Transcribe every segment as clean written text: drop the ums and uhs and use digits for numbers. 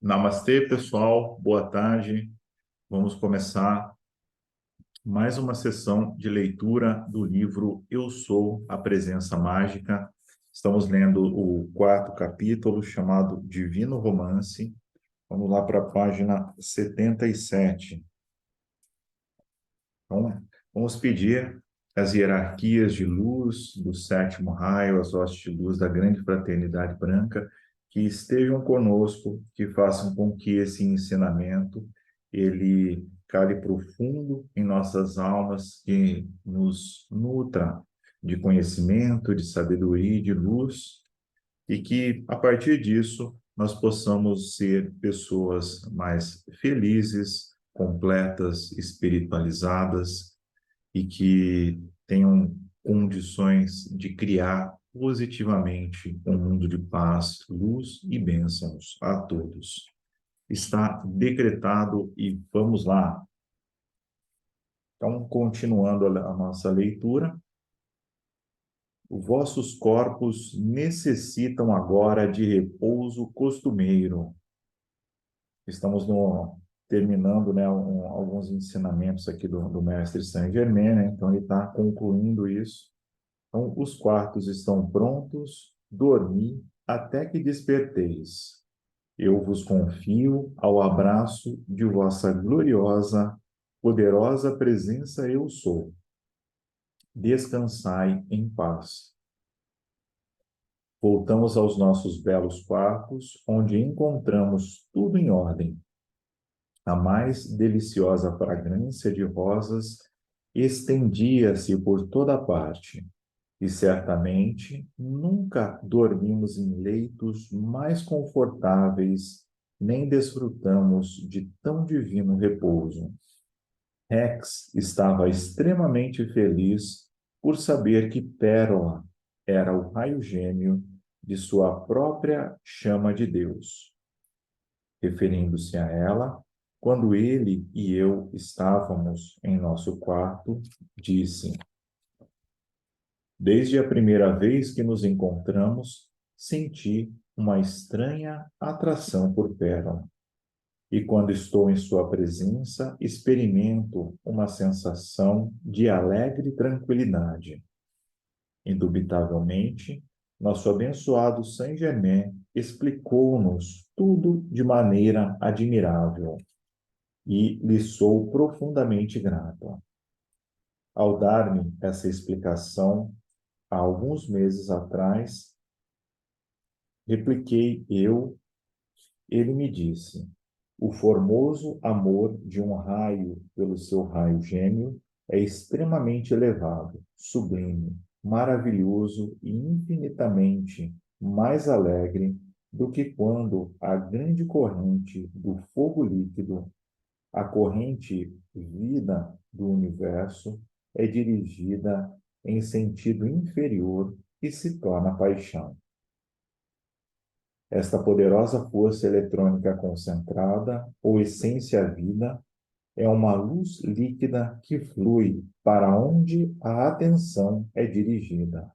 Namastê, pessoal. Boa tarde. Vamos começar mais uma sessão de leitura do livro Eu Sou a Presença Mágica. Estamos lendo o quarto capítulo, chamado Divino Romance. Vamos lá para a página 77. Então, vamos pedir às hierarquias de luz do sétimo raio, às hostes de luz da grande fraternidade branca, que estejam conosco, que façam com que esse ensinamento ele cale profundo em nossas almas, que nos nutra de conhecimento, de sabedoria e de luz, e que, a partir disso, nós possamos ser pessoas mais felizes, completas, espiritualizadas e que tenham condições de criar positivamente um mundo de paz, luz e bênçãos a todos. Está decretado e vamos lá. Então, continuando a nossa leitura, os vossos corpos necessitam agora de repouso costumeiro. Estamos terminando, né, alguns ensinamentos aqui do mestre Saint-Germain, né? Então ele está concluindo isso. Então, os quartos estão prontos, dormi até que desperteis. Eu vos confio ao abraço de vossa gloriosa, poderosa presença eu sou. Descansai em paz. Voltamos aos nossos belos quartos, onde encontramos tudo em ordem. A mais deliciosa fragrância de rosas estendia-se por toda parte, e certamente nunca dormimos em leitos mais confortáveis, nem desfrutamos de tão divino repouso. Rex estava extremamente feliz por saber que Pérola era o raio gêmeo de sua própria chama de Deus. Referindo-se a ela, quando ele e eu estávamos em nosso quarto, disse: Desde a primeira vez que nos encontramos, senti uma estranha atração por Pérola. E quando estou em sua presença, experimento uma sensação de alegre tranquilidade. Indubitavelmente, nosso abençoado Saint-Germain explicou-nos tudo de maneira admirável e lhe sou profundamente grato. Ao dar-me essa explicação, há alguns meses atrás, repliquei eu, ele me disse: o formoso amor de um raio pelo seu raio gêmeo é extremamente elevado, sublime, maravilhoso e infinitamente mais alegre do que quando a grande corrente do fogo líquido, a corrente vida do universo, é dirigida em sentido inferior e se torna paixão. Esta poderosa força eletrônica concentrada, ou essência vida, é uma luz líquida que flui para onde a atenção é dirigida.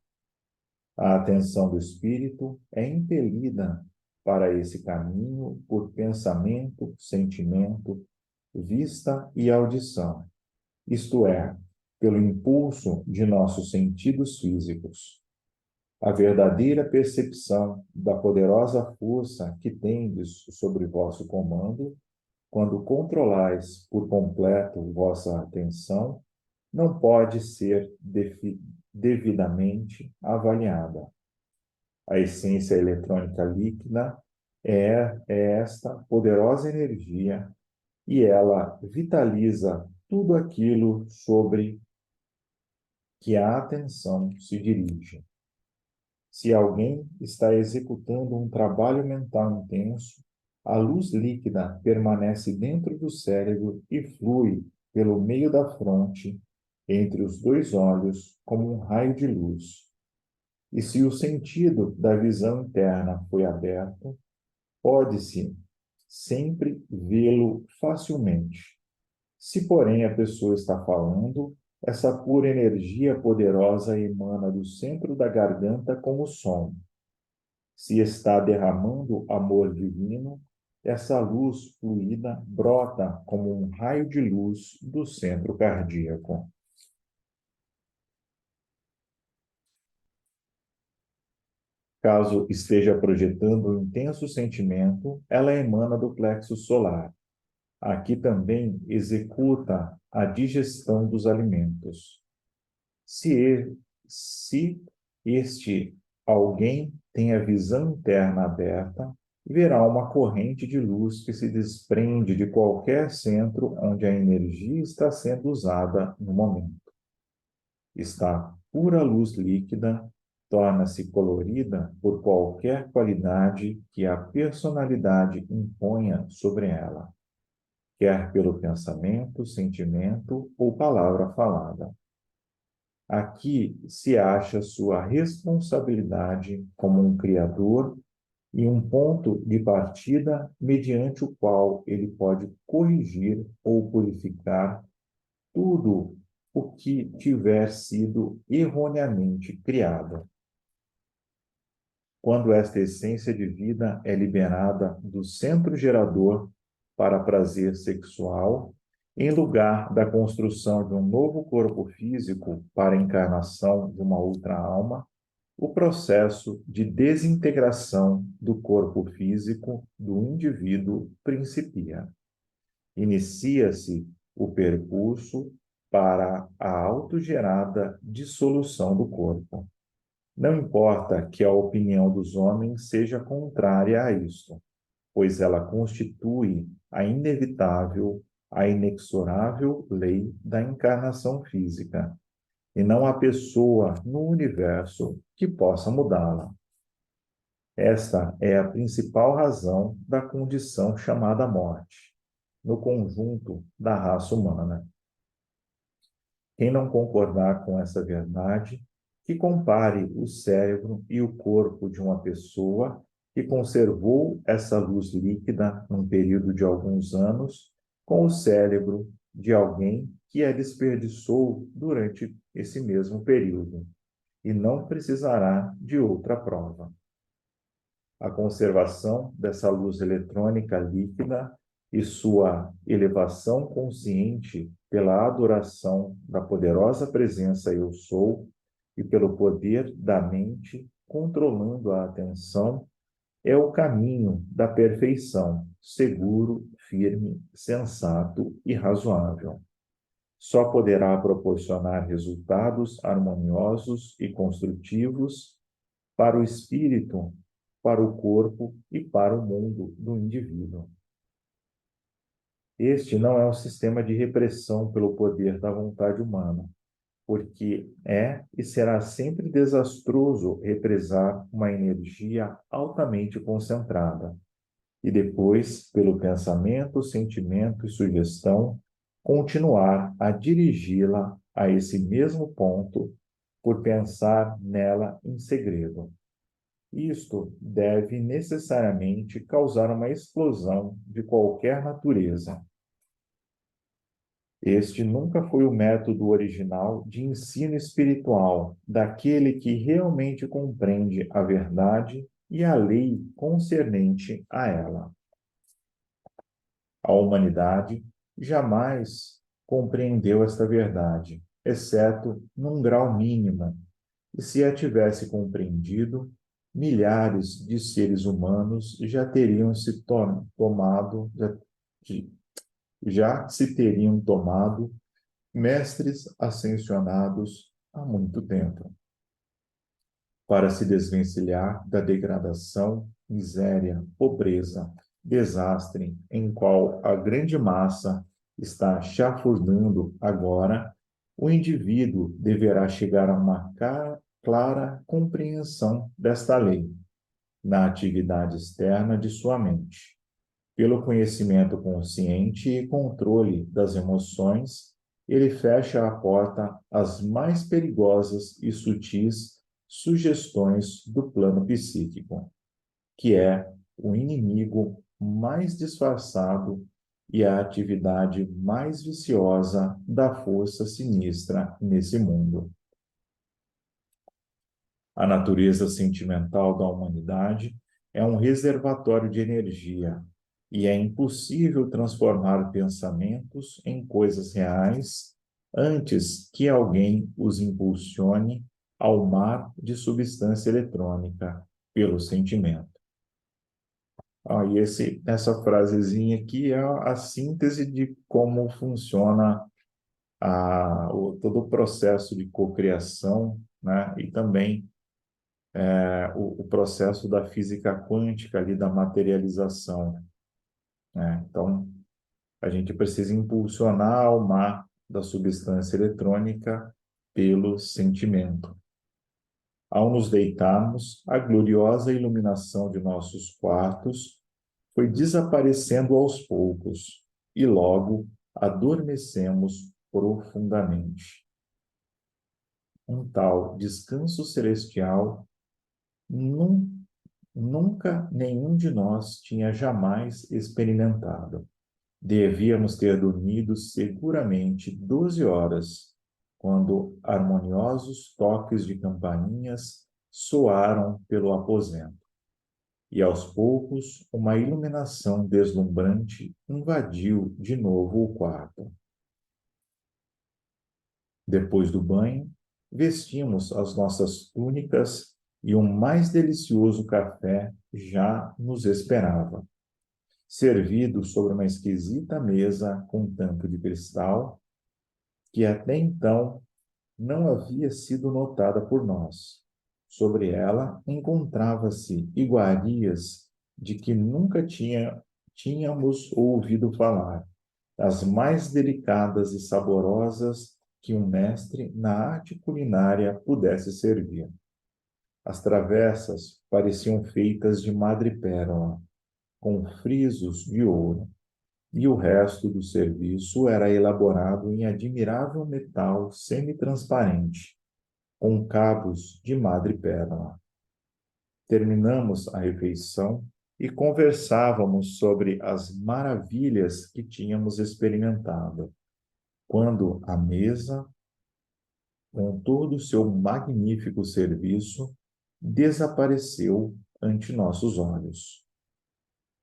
A atenção do espírito é impelida para esse caminho por pensamento, sentimento, vista e audição, isto é, pelo impulso de nossos sentidos físicos. A verdadeira percepção da poderosa força que tendes sobre vosso comando, quando controlais por completo vossa atenção, não pode ser devidamente avaliada. A essência eletrônica líquida é esta poderosa energia e ela vitaliza tudo aquilo sobre que a atenção se dirige. Se alguém está executando um trabalho mental intenso, a luz líquida permanece dentro do cérebro e flui pelo meio da fronte, entre os dois olhos, como um raio de luz. E se o sentido da visão interna foi aberto, pode-se sempre vê-lo facilmente. Se, porém, a pessoa está falando, essa pura energia poderosa emana do centro da garganta como som. Se está derramando amor divino, essa luz fluida brota como um raio de luz do centro cardíaco. Caso esteja projetando um intenso sentimento, ela emana do plexo solar. Aqui também executa a digestão dos alimentos. Se este alguém tem a visão interna aberta, verá uma corrente de luz que se desprende de qualquer centro onde a energia está sendo usada no momento. Está pura luz líquida, torna-se colorida por qualquer qualidade que a personalidade imponha sobre ela, quer pelo pensamento, sentimento ou palavra falada. Aqui se acha sua responsabilidade como um criador e um ponto de partida mediante o qual ele pode corrigir ou purificar tudo o que tiver sido erroneamente criado. Quando esta essência de vida é liberada do centro gerador para prazer sexual, em lugar da construção de um novo corpo físico para a encarnação de uma outra alma, o processo de desintegração do corpo físico do indivíduo principia. Inicia-se o percurso para a autogerada dissolução do corpo. Não importa que a opinião dos homens seja contrária a isto, pois ela constitui a inevitável, a inexorável lei da encarnação física, e não há pessoa no universo que possa mudá-la. Esta é a principal razão da condição chamada morte, no conjunto da raça humana. Quem não concordar com essa verdade, que compare o cérebro e o corpo de uma pessoa que conservou essa luz líquida num período de alguns anos com o cérebro de alguém que a desperdiçou durante esse mesmo período, e não precisará de outra prova. A conservação dessa luz eletrônica líquida e sua elevação consciente pela adoração da poderosa presença Eu Sou e pelo poder da mente controlando a atenção é o caminho da perfeição, seguro, firme, sensato e razoável. Só poderá proporcionar resultados harmoniosos e construtivos para o espírito, para o corpo e para o mundo do indivíduo. Este não é um sistema de repressão pelo poder da vontade humana, porque é e será sempre desastroso represar uma energia altamente concentrada, e depois, pelo pensamento, sentimento e sugestão, continuar a dirigi-la a esse mesmo ponto por pensar nela em segredo. Isto deve necessariamente causar uma explosão de qualquer natureza. Este nunca foi o método original de ensino espiritual daquele que realmente compreende a verdade e a lei concernente a ela. A humanidade jamais compreendeu esta verdade, exceto num grau mínimo, e se a tivesse compreendido, milhares de seres humanos já teriam se tomado, já se teriam tomado mestres ascensionados há muito tempo, para se desvencilhar da degradação, miséria, pobreza, desastre em qual a grande massa está chafurdando agora. O indivíduo deverá chegar a uma clara compreensão desta lei na atividade externa de sua mente, pelo conhecimento consciente e controle das emoções. Ele fecha a porta às mais perigosas e sutis sugestões do plano psíquico, que é o inimigo mais disfarçado e a atividade mais viciosa da força sinistra nesse mundo. A natureza sentimental da humanidade é um reservatório de energia, e é impossível transformar pensamentos em coisas reais antes que alguém os impulsione ao mar de substância eletrônica pelo sentimento. E essa frasezinha aqui é a síntese de como funciona todo o processo de cocriação, né? E também o processo da física quântica ali, da materialização, né? Então, a gente precisa impulsionar o mar da substância eletrônica pelo sentimento. Ao nos deitarmos, a gloriosa iluminação de nossos quartos foi desaparecendo aos poucos e logo adormecemos profundamente. Um tal descanso celestial nunca nenhum de nós tinha jamais experimentado. Devíamos ter dormido seguramente 12 horas, quando harmoniosos toques de campainhas soaram pelo aposento. E aos poucos, uma iluminação deslumbrante invadiu de novo o quarto. Depois do banho, vestimos as nossas túnicas e um mais delicioso café já nos esperava. Servido sobre uma esquisita mesa com tampo de cristal, que até então não havia sido notada por nós. Sobre ela encontrava-se iguarias de que nunca tínhamos ouvido falar, as mais delicadas e saborosas que um mestre na arte culinária pudesse servir. As travessas pareciam feitas de madrepérola, com frisos de ouro, e o resto do serviço era elaborado em admirável metal semitransparente, com cabos de madrepérola. Terminamos a refeição e conversávamos sobre as maravilhas que tínhamos experimentado, quando a mesa, com todo o seu magnífico serviço, desapareceu ante nossos olhos.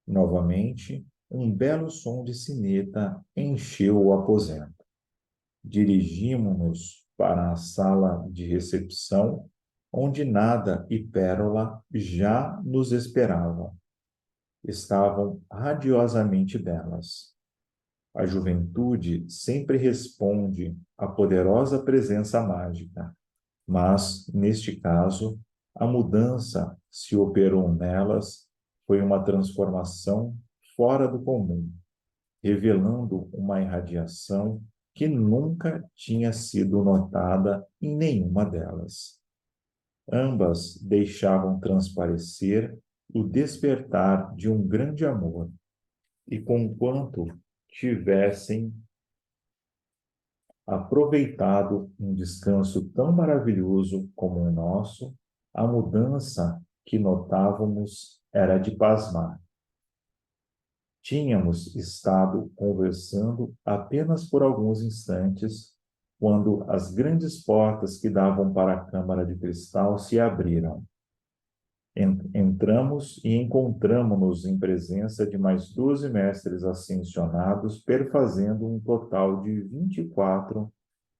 Novamente, um belo som de sineta encheu o aposento. Dirigimos-nos para a sala de recepção, onde Nada e Pérola já nos esperavam. Estavam radiosamente belas. A juventude sempre responde à poderosa presença mágica, mas, neste caso, a mudança se operou nelas foi uma transformação fora do comum, revelando uma irradiação que nunca tinha sido notada em nenhuma delas. Ambas deixavam transparecer o despertar de um grande amor, e conquanto tivessem aproveitado um descanso tão maravilhoso como o nosso, a mudança que notávamos era de pasmar. Tínhamos estado conversando apenas por alguns instantes, quando as grandes portas que davam para a câmara de cristal se abriram. Entramos e encontramo-nos em presença de mais 12 mestres ascensionados, perfazendo um total de 24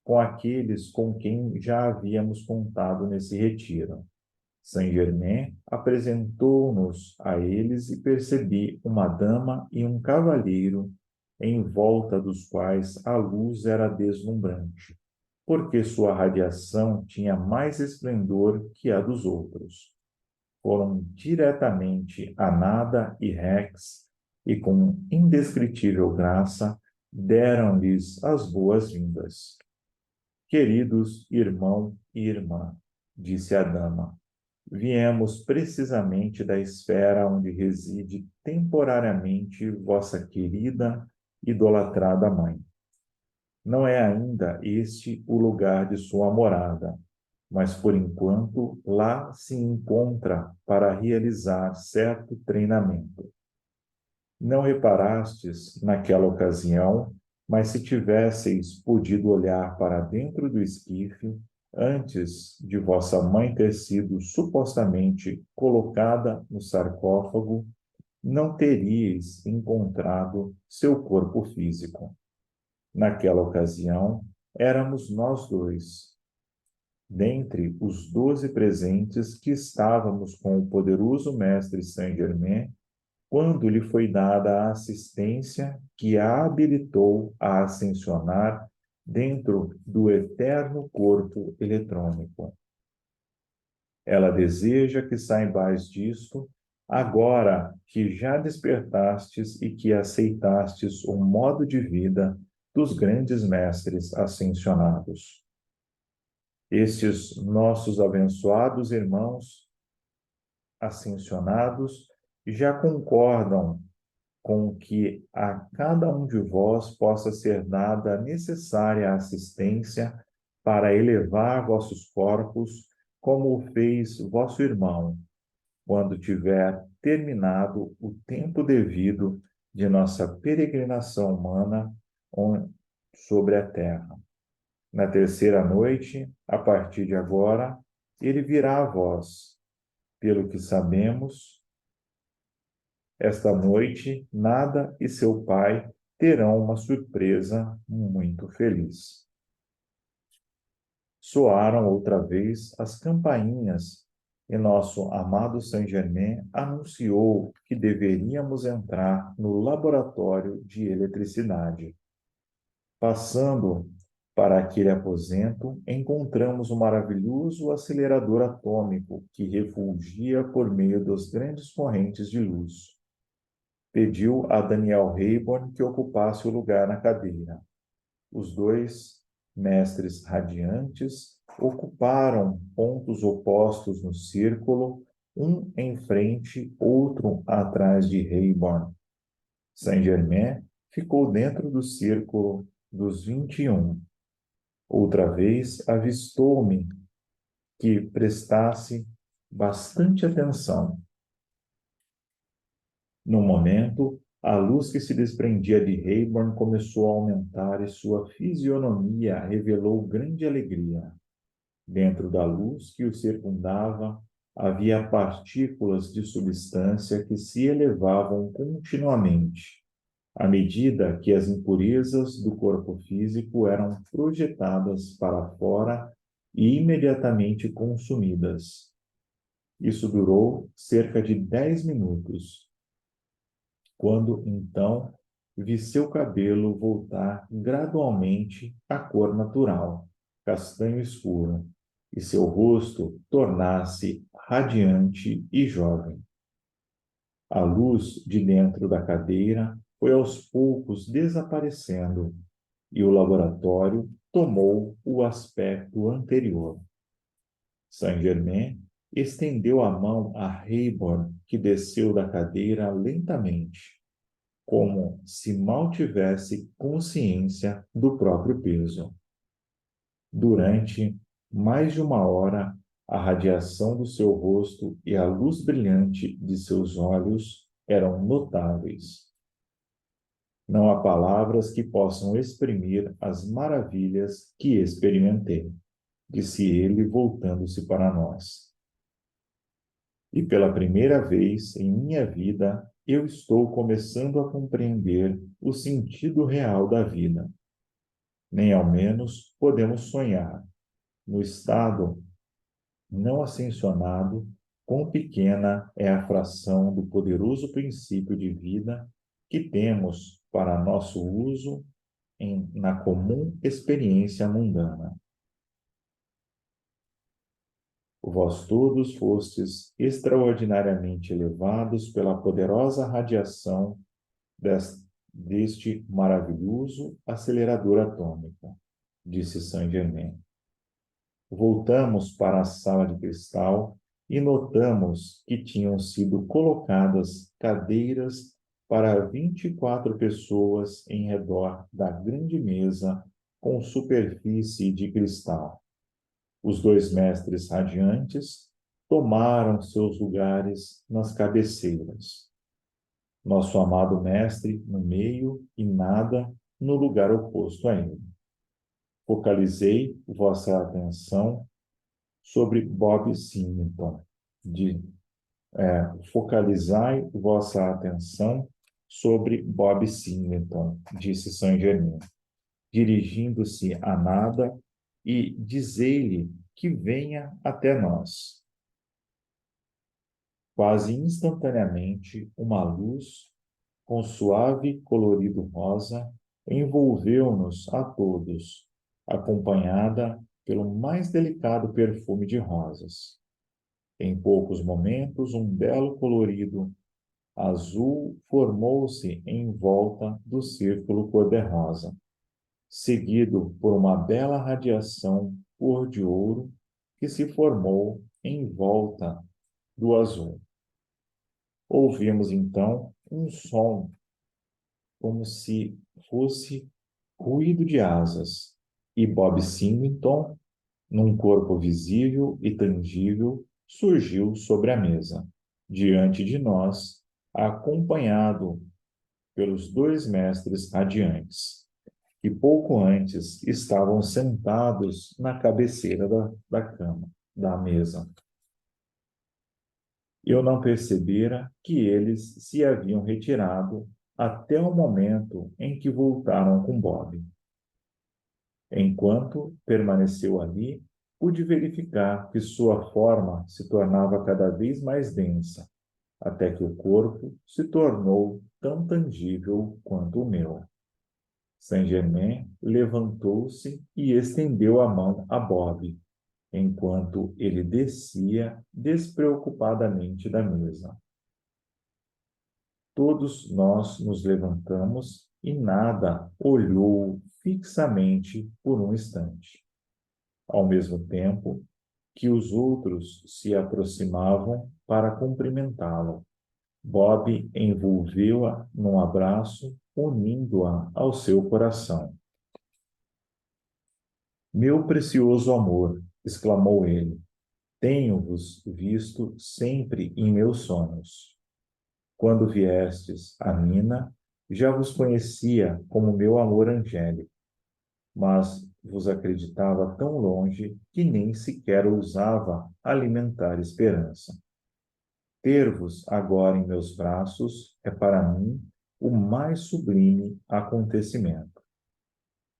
com aqueles com quem já havíamos contado nesse retiro. Saint-Germain apresentou-nos a eles e percebi uma dama e um cavalheiro em volta dos quais a luz era deslumbrante, porque sua radiação tinha mais esplendor que a dos outros. Foram diretamente a Nada e Rex e, com indescritível graça, deram-lhes as boas-vindas. Queridos irmão e irmã, disse a dama, viemos precisamente da esfera onde reside temporariamente vossa querida, idolatrada mãe. Não é ainda este o lugar de sua morada, mas por enquanto lá se encontra para realizar certo treinamento. Não reparastes naquela ocasião, mas se tivesseis podido olhar para dentro do esquife, antes de vossa mãe ter sido supostamente colocada no sarcófago, não teríeis encontrado seu corpo físico. Naquela ocasião, éramos nós dois. Dentre os 12 presentes que estávamos com o poderoso mestre Saint-Germain, quando lhe foi dada a assistência que a habilitou a ascensionar dentro do eterno corpo eletrônico. Ela deseja que saibais disto, agora que já despertastes e que aceitastes o modo de vida dos grandes mestres ascensionados. Estes nossos abençoados irmãos ascensionados já concordam com que a cada um de vós possa ser dada a necessária assistência para elevar vossos corpos, como o fez vosso irmão, quando tiver terminado o tempo devido de nossa peregrinação humana sobre a terra. Na terceira noite, a partir de agora, ele virá a vós. Pelo que sabemos, esta noite, Nada e seu pai terão uma surpresa muito feliz. Soaram outra vez as campainhas e nosso amado Saint-Germain anunciou que deveríamos entrar no laboratório de eletricidade. Passando para aquele aposento, encontramos um maravilhoso acelerador atômico que refulgia por meio das grandes correntes de luz. Pediu a Daniel Rayburn que ocupasse o lugar na cadeira. Os dois mestres radiantes ocuparam pontos opostos no círculo, um em frente, outro atrás de Rayburn. Saint-Germain ficou dentro do círculo dos 21. Outra vez avistou-me que prestasse bastante atenção. No momento, a luz que se desprendia de Rayburn começou a aumentar e sua fisionomia revelou grande alegria. Dentro da luz que o circundava, havia partículas de substância que se elevavam continuamente, à medida que as impurezas do corpo físico eram projetadas para fora e imediatamente consumidas. Isso durou cerca de 10 minutos, quando então vi seu cabelo voltar gradualmente à cor natural, castanho escuro, e seu rosto tornar-se radiante e jovem. A luz de dentro da cadeira foi aos poucos desaparecendo e o laboratório tomou o aspecto anterior. Saint-Germain estendeu a mão a Rayburn, que desceu da cadeira lentamente, como se mal tivesse consciência do próprio peso. Durante mais de uma hora, a radiação do seu rosto e a luz brilhante de seus olhos eram notáveis. Não há palavras que possam exprimir as maravilhas que experimentei, disse ele, voltando-se para nós. E pela primeira vez em minha vida, eu estou começando a compreender o sentido real da vida. Nem ao menos podemos sonhar. No estado não ascensionado, quão pequena é a fração do poderoso princípio de vida que temos para nosso uso na comum experiência mundana. Vós todos fostes extraordinariamente elevados pela poderosa radiação deste maravilhoso acelerador atômico, disse Saint-Germain. Voltamos para a sala de cristal e notamos que tinham sido colocadas cadeiras para 24 pessoas em redor da grande mesa com superfície de cristal. Os dois mestres radiantes tomaram seus lugares nas cabeceiras. Nosso amado mestre no meio e Nada no lugar oposto a ele. Focalizei vossa atenção sobre Bob Singleton, Focalizai vossa atenção sobre Bob Singleton, disse Saint-Germain, dirigindo-se a Nada, e dizei-lhe que venha até nós. Quase instantaneamente, uma luz com suave colorido rosa envolveu-nos a todos, acompanhada pelo mais delicado perfume de rosas. Em poucos momentos, um belo colorido azul formou-se em volta do círculo cor-de-rosa, seguido por uma bela radiação cor de ouro que se formou em volta do azul. Ouvimos então um som como se fosse ruído de asas, e Bob Singleton, num corpo visível e tangível, surgiu sobre a mesa, diante de nós, acompanhado pelos dois mestres radiantes, que pouco antes estavam sentados na cabeceira da cama, da mesa. Eu não percebera que eles se haviam retirado até o momento em que voltaram com Bob. Enquanto permaneceu ali, pude verificar que sua forma se tornava cada vez mais densa, até que o corpo se tornou tão tangível quanto o meu. Saint-Germain levantou-se e estendeu a mão a Bob, enquanto ele descia despreocupadamente da mesa. Todos nós nos levantamos e Nada olhou fixamente por um instante, ao mesmo tempo que os outros se aproximavam para cumprimentá-lo. Bob envolveu-a num abraço, unindo-a ao seu coração. Meu precioso amor, exclamou ele, tenho-vos visto sempre em meus sonhos. Quando viestes a Mina, já vos conhecia como meu amor angélico, mas vos acreditava tão longe que nem sequer ousava alimentar esperança. Ter-vos agora em meus braços é para mim o mais sublime acontecimento.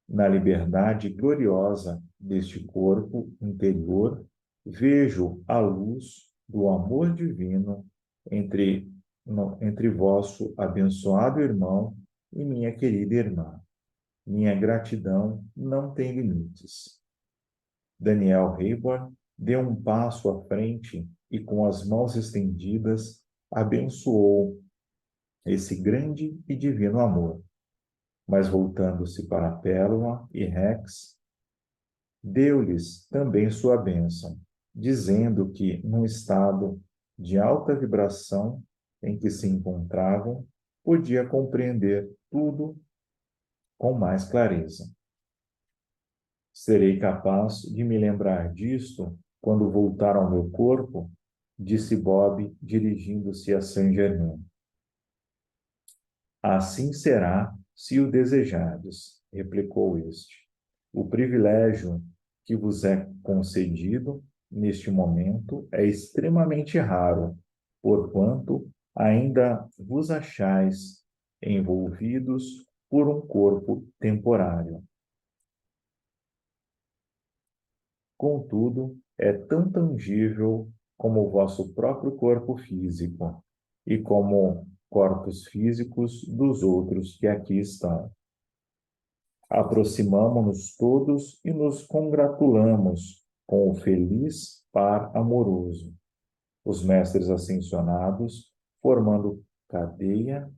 Na liberdade gloriosa deste corpo interior, vejo a luz do amor divino entre vosso abençoado irmão e minha querida irmã. Minha gratidão não tem limites. Daniel Rayburn deu um passo à frente e, com as mãos estendidas, abençoou esse grande e divino amor. Mas, voltando-se para Pérola e Rex, deu-lhes também sua bênção, dizendo que, num estado de alta vibração em que se encontravam, podia compreender tudo com mais clareza. Serei capaz de me lembrar disto quando voltar ao meu corpo, disse Bob, dirigindo-se a Saint-Germain. Assim será, se o desejardes, replicou este. O privilégio que vos é concedido neste momento é extremamente raro, porquanto ainda vos achais envolvidos por um corpo temporário. Contudo, é tão tangível como o vosso próprio corpo físico e como corpos físicos dos outros que aqui estão. Aproximamo-nos todos e nos congratulamos com o feliz par amoroso. Os mestres ascensionados, formando cadeia,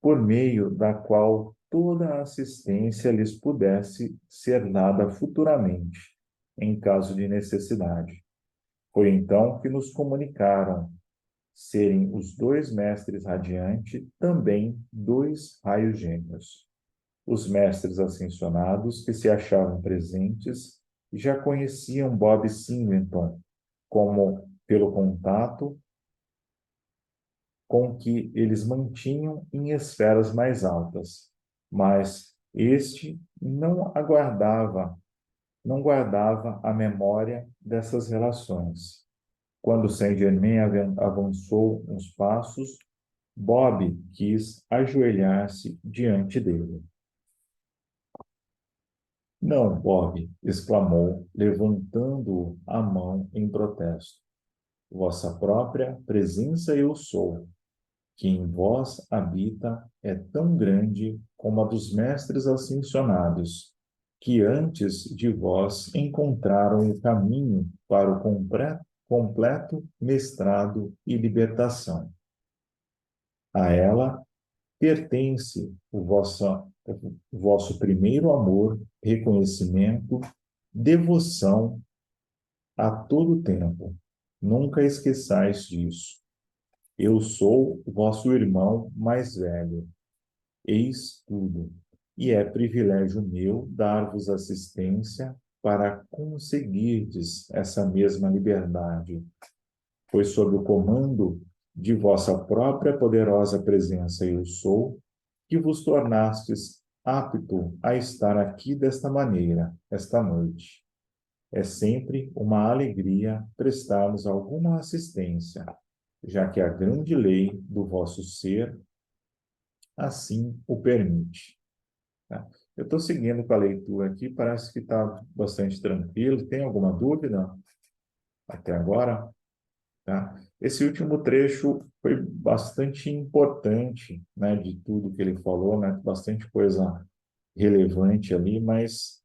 por meio da qual toda a assistência lhes pudesse ser dada futuramente, em caso de necessidade. Foi então que nos comunicaram serem os dois mestres radiantes também dois raios gêmeos. Os mestres ascensionados que se achavam presentes já conheciam Bob Singleton como pelo contato com que eles mantinham em esferas mais altas, mas este não guardava a memória dessas relações. Quando Saint-Germain avançou uns passos, Bob quis ajoelhar-se diante dele. Não, Bob, exclamou, levantando a mão em protesto. Vossa própria presença eu sou, que em vós habita, é tão grande como a dos mestres ascensionados, que antes de vós encontraram o caminho para o completo mestrado e libertação. A ela pertence o vosso primeiro amor, reconhecimento, devoção a todo tempo. Nunca esqueçais disso. Eu sou vosso irmão mais velho. Eis tudo. E é privilégio meu dar-vos assistência para conseguirdes essa mesma liberdade. Pois sob o comando de vossa própria poderosa presença eu sou, que vos tornastes apto a estar aqui desta maneira, esta noite. É sempre uma alegria prestar-nos alguma assistência, já que a grande lei do vosso ser assim o permite. Tá? Eu estou seguindo com a leitura aqui, parece que está bastante tranquilo. Tem alguma dúvida até agora? Tá? Esse último trecho foi bastante importante, né, de tudo que ele falou, né, bastante coisa relevante ali, mas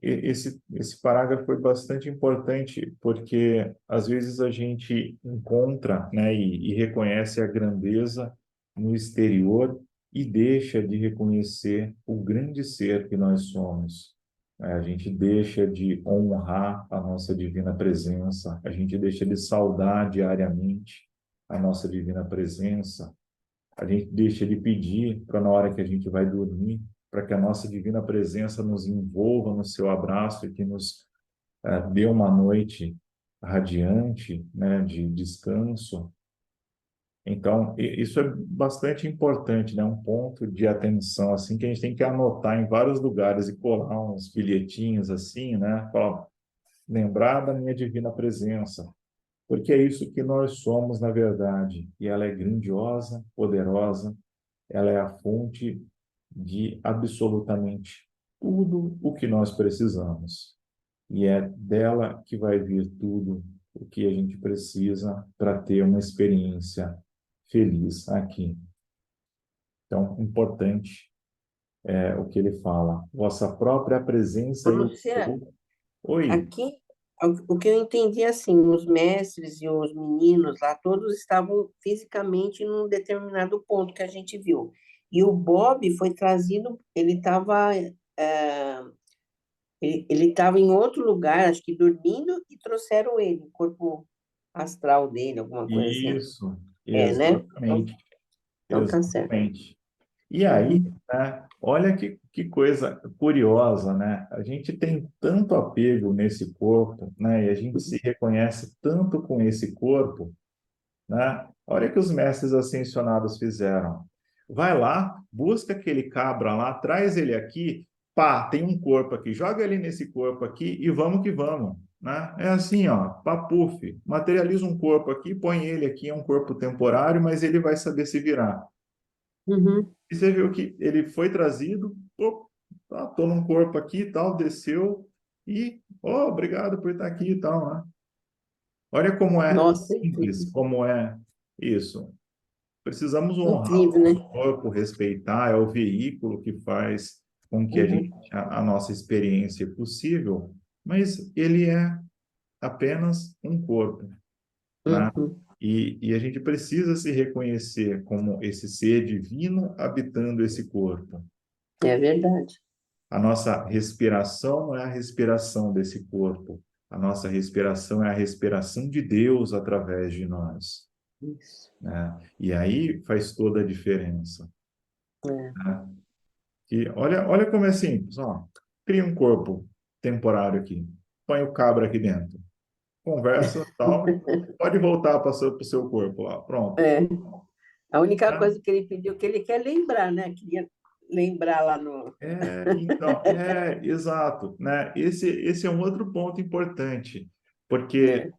esse parágrafo foi bastante importante porque às vezes a gente encontra, né, e reconhece a grandeza no exterior e deixa de reconhecer o grande ser que nós somos. A gente deixa de honrar a nossa divina presença, a gente deixa de saudar diariamente a nossa divina presença, a gente deixa de pedir para na hora que a gente vai dormir, para que a nossa divina presença nos envolva no seu abraço e que nos dê uma noite radiante, né, de descanso. Então, isso é bastante importante, né? Um ponto de atenção, assim, que a gente tem que anotar em vários lugares e colar uns bilhetinhos, assim, né? Falar, lembrar da minha divina presença, porque é isso que nós somos, na verdade. E ela é grandiosa, poderosa, ela é a fonte de absolutamente tudo o que nós precisamos. E é dela que vai vir tudo o que a gente precisa para ter uma experiência feliz aqui. Então, importante é o que ele fala. Vossa própria presença Ô, eu Luciano, sou. Oi, aqui, o que eu entendi assim, os mestres e os meninos lá, todos estavam fisicamente num determinado ponto que a gente viu. E o Bob foi trazido, ele estava em outro lugar, acho que dormindo, e trouxeram ele, o corpo astral dele, alguma coisa assim. isso, É, né? Então, exatamente, então tá certo. exatamente. E aí, Uhum, né, olha que coisa curiosa, né? A gente tem tanto apego nesse corpo, né? E a gente se reconhece tanto com esse corpo, né? Olha o que os mestres ascensionados fizeram. Vai lá, busca aquele cabra lá, traz ele aqui, pá, tem um corpo aqui, joga ele nesse corpo aqui e vamos que vamos, né? É assim, ó, papuf, materializa um corpo aqui, põe ele aqui, é um corpo temporário, mas ele vai saber se virar. uhum. E você viu que ele foi trazido, pô, tá, tô num corpo aqui e tal, desceu e, oh, obrigado por estar aqui e tal, né? Olha como é Nossa, simples, incrível. como é isso. Precisamos honrar o Incrível, né? nosso corpo, respeitar, é o veículo que faz com que Uhum, a nossa experiência é possível, mas ele é apenas um corpo, né? uhum. E a gente precisa se reconhecer como esse ser divino habitando esse corpo. É verdade. A nossa respiração não é a respiração desse corpo. A nossa respiração é a respiração de Deus através de nós, Isso. né? E aí faz toda a diferença, É. né? E olha como é simples, ó. Cria um corpo temporário aqui. Põe o cabra aqui dentro. Conversa, tal. Pode voltar para o seu corpo lá. Pronto. É. A única Tá? coisa que ele pediu que ele quer lembrar, né? Queria lembrar lá no. Então, exato, né? Esse é um outro ponto importante, porque É.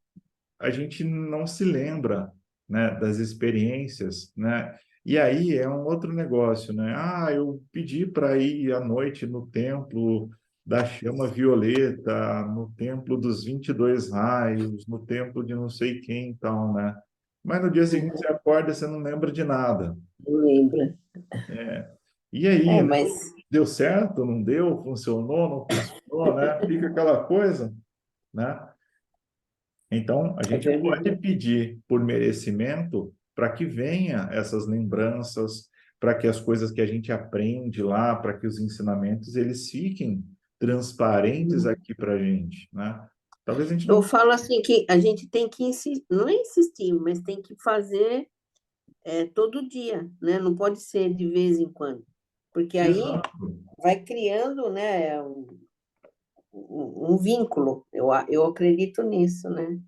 a gente não se lembra, né, das experiências, né? E aí é um outro negócio, né? Ah, eu pedi para ir à noite no templo da chama violeta, no templo dos 22 raios, no templo de não sei quem e tal, né? Mas no dia seguinte você acorda e você não lembra de nada. Não lembra. E aí, É, né? mas Deu certo? Não deu? Funcionou? Não funcionou, né? Fica aquela coisa, né? Então, a é gente pode verdade. pedir por merecimento para que venha essas lembranças, para que as coisas que a gente aprende lá, para que os ensinamentos eles fiquem transparentes aqui para a gente, né? Talvez a gente Eu não... falo assim que a gente tem que insistir, não é insistir, mas tem que fazer todo dia, né? Não pode ser de vez em quando, porque aí Exato. vai criando, né, um vínculo. Eu acredito nisso, né?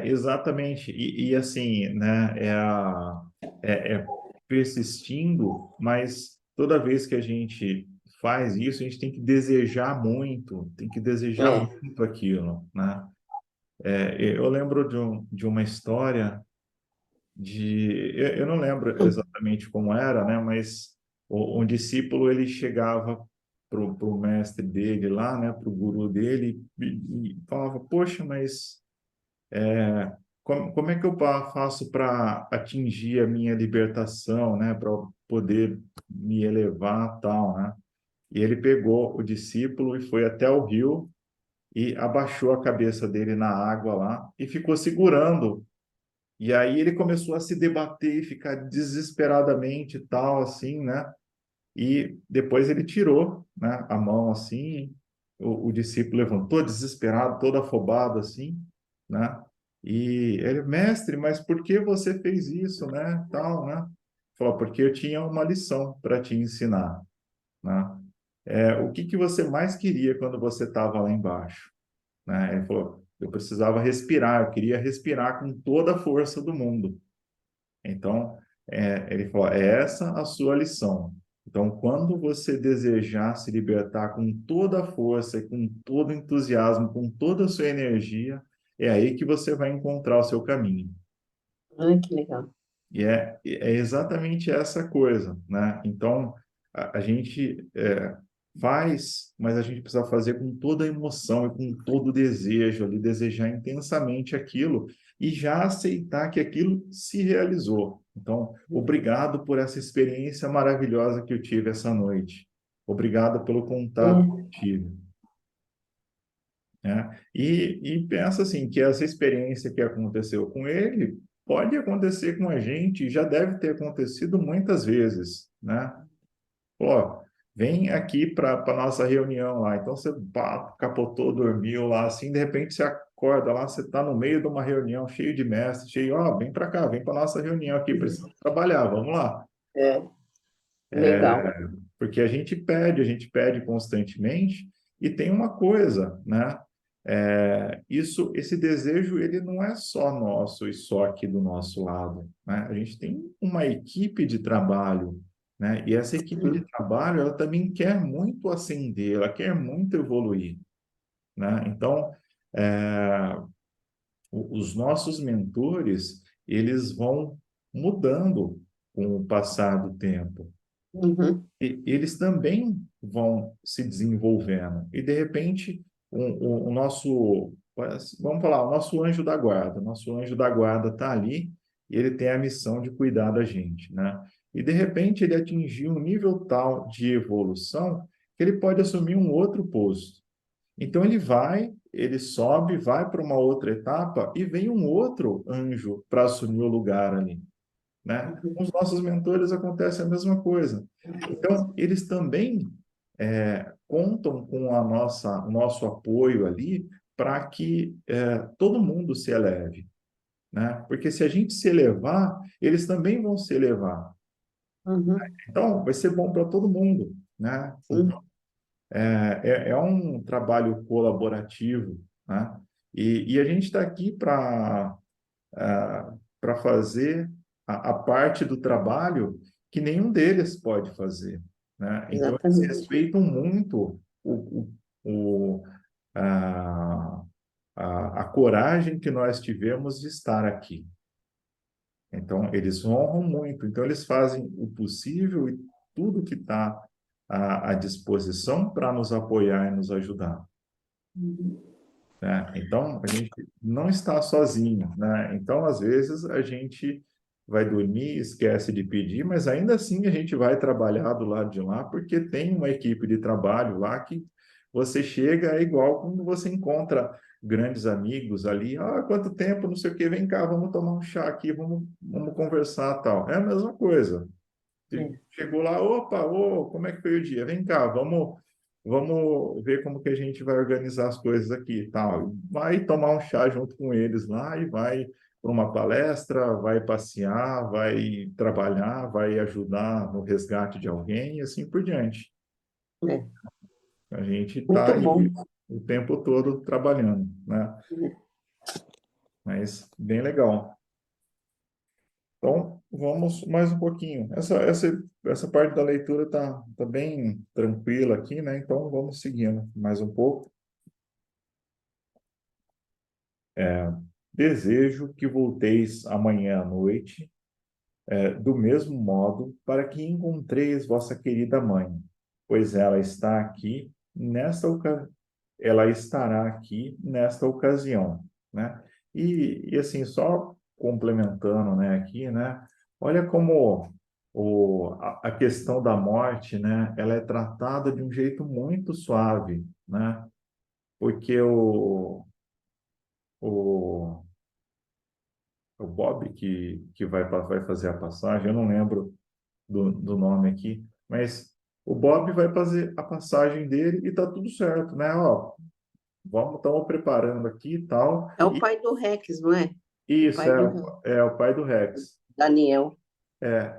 Exatamente. E assim, né? É persistindo, mas toda vez que a gente faz isso, a gente tem que desejar muito, tem que desejar É. muito aquilo, né? Eu lembro de uma história eu não lembro exatamente como era, né? Mas um discípulo ele chegava pro mestre dele lá, né? Pro guru dele e falava: Poxa, mas como é que eu faço para atingir a minha libertação, né? Para poder me elevar, tal, né? E ele pegou o discípulo e foi até o rio e abaixou a cabeça dele na água lá e ficou segurando. E aí ele começou a se debater e ficar desesperadamente tal, assim, né? E depois ele tirou, né, a mão assim, o discípulo levantou desesperado, todo afobado assim, né? E ele, mestre, mas por que você fez isso, né? Tal, né? Falou, porque eu tinha uma lição para te ensinar, né? O que que você mais queria quando você estava lá embaixo, né? Ele falou, eu precisava respirar, eu queria respirar com toda a força do mundo. Então, ele falou, é essa a sua lição. Então, quando você desejar se libertar com toda a força, e com todo o entusiasmo, com toda a sua energia, é aí que você vai encontrar o seu caminho. Ah, que legal. E é exatamente essa coisa, né? Então, a gente faz, mas a gente precisa fazer com toda a emoção e com todo o desejo ali, desejar intensamente aquilo e já aceitar que aquilo se realizou. Então, obrigado por essa experiência maravilhosa que eu tive essa noite. Obrigado pelo contato que É, eu tive, né? E pensa assim, que essa experiência que aconteceu com ele pode acontecer com a gente, já deve ter acontecido muitas vezes, né? Pô, vem aqui para a nossa reunião lá. Então você capotou, dormiu lá, assim, de repente você acorda lá, você está no meio de uma reunião cheio de mestres, cheio, ó, vem para cá, vem para nossa reunião aqui, precisamos trabalhar, vamos lá. é, legal. Porque a gente pede constantemente, e tem uma coisa, né? Esse desejo, ele não é só nosso e só aqui do nosso lado, né? A gente tem uma equipe de trabalho, né? E essa equipe de Uhum, trabalho, ela também quer muito ascender, ela quer muito evoluir, né? Então, é, os nossos mentores, eles vão mudando com o passar do tempo, uhum, eles também vão se desenvolvendo. E, de repente, o nosso, vamos falar, o nosso anjo da guarda está ali e ele tem a missão de cuidar da gente, né? E, de repente, ele atingiu um nível tal de evolução que ele pode assumir um outro posto. Então, ele sobe, vai para uma outra etapa e vem um outro anjo para assumir o lugar ali, né? Com os nossos mentores acontece a mesma coisa. Então, eles também contam com o nosso apoio ali para que todo mundo se eleve, né? Porque se a gente se elevar, eles também vão se elevar. uhum, Então, vai ser bom para todo mundo, né? Então, sim, é um trabalho colaborativo, né? E a gente está aqui para fazer a parte do trabalho que nenhum deles pode fazer, né? Então, eles exatamente. respeitam muito o, a, a coragem que nós tivemos de estar aqui. Então, eles honram muito. Então, eles fazem o possível e tudo que está à disposição para nos apoiar e nos ajudar, né? Então, a gente não está sozinho, né? Então, às vezes, a gente vai dormir, esquece de pedir, mas ainda assim a gente vai trabalhar do lado de lá, porque tem uma equipe de trabalho lá que você chega, é igual quando você encontra grandes amigos ali, quanto tempo, não sei o quê, vem cá, vamos tomar um chá aqui, vamos conversar, tal. É a mesma coisa. É, Chegou lá, opa, ô, como é que foi o dia? Vem cá, vamos ver como que a gente vai organizar as coisas aqui e tal. Vai tomar um chá junto com eles lá e vai para uma palestra, vai passear, vai trabalhar, vai ajudar no resgate de alguém e assim por diante. é. A gente está Muito aí bom. o tempo todo trabalhando, né? Mas bem legal. Então, vamos mais um pouquinho. Essa parte da leitura tá bem tranquila aqui, né? Então, vamos seguindo mais um pouco. Desejo que volteis amanhã à noite, do mesmo modo, para que encontreis vossa querida mãe, pois ela estará aqui nesta ocasião, né? E assim, só complementando, né, aqui, né? Olha como a questão da morte, né? Ela é tratada de um jeito muito suave, né? Porque o, o Bob que vai fazer a passagem, eu não lembro do nome aqui, mas o Bob vai fazer a passagem dele e tá tudo certo, né? Ó, estamos preparando aqui e tal. É o pai do Rex, não é? O Isso pai do Rex, é o pai do Rex. Daniel.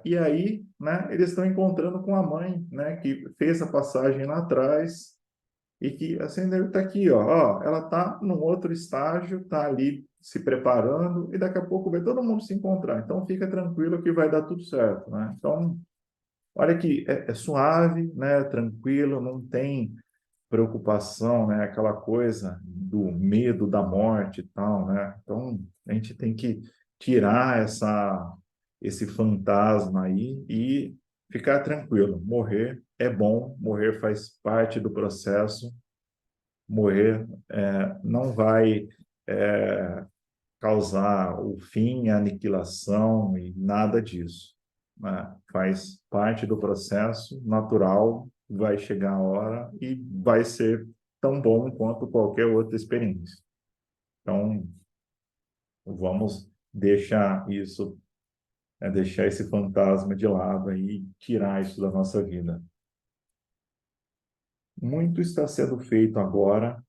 E aí, né, eles estão encontrando com a mãe, né, que fez a passagem lá atrás e que assim deve estar aqui, ó, ela está num outro estágio, está ali se preparando e daqui a pouco vai todo mundo se encontrar. Então fica tranquilo que vai dar tudo certo, né? Então, olha que é suave, né, tranquilo, não tem preocupação, né? Aquela coisa do medo da morte e tal, né? Então, a gente tem que tirar esse fantasma aí e ficar tranquilo. Morrer é bom, morrer faz parte do processo, morrer não vai causar o fim, a aniquilação e nada disso, né? Faz parte do processo natural, vai chegar a hora e vai ser tão bom quanto qualquer outra experiência. Então, vamos deixar esse fantasma de lado e tirar isso da nossa vida. Muito está sendo feito agora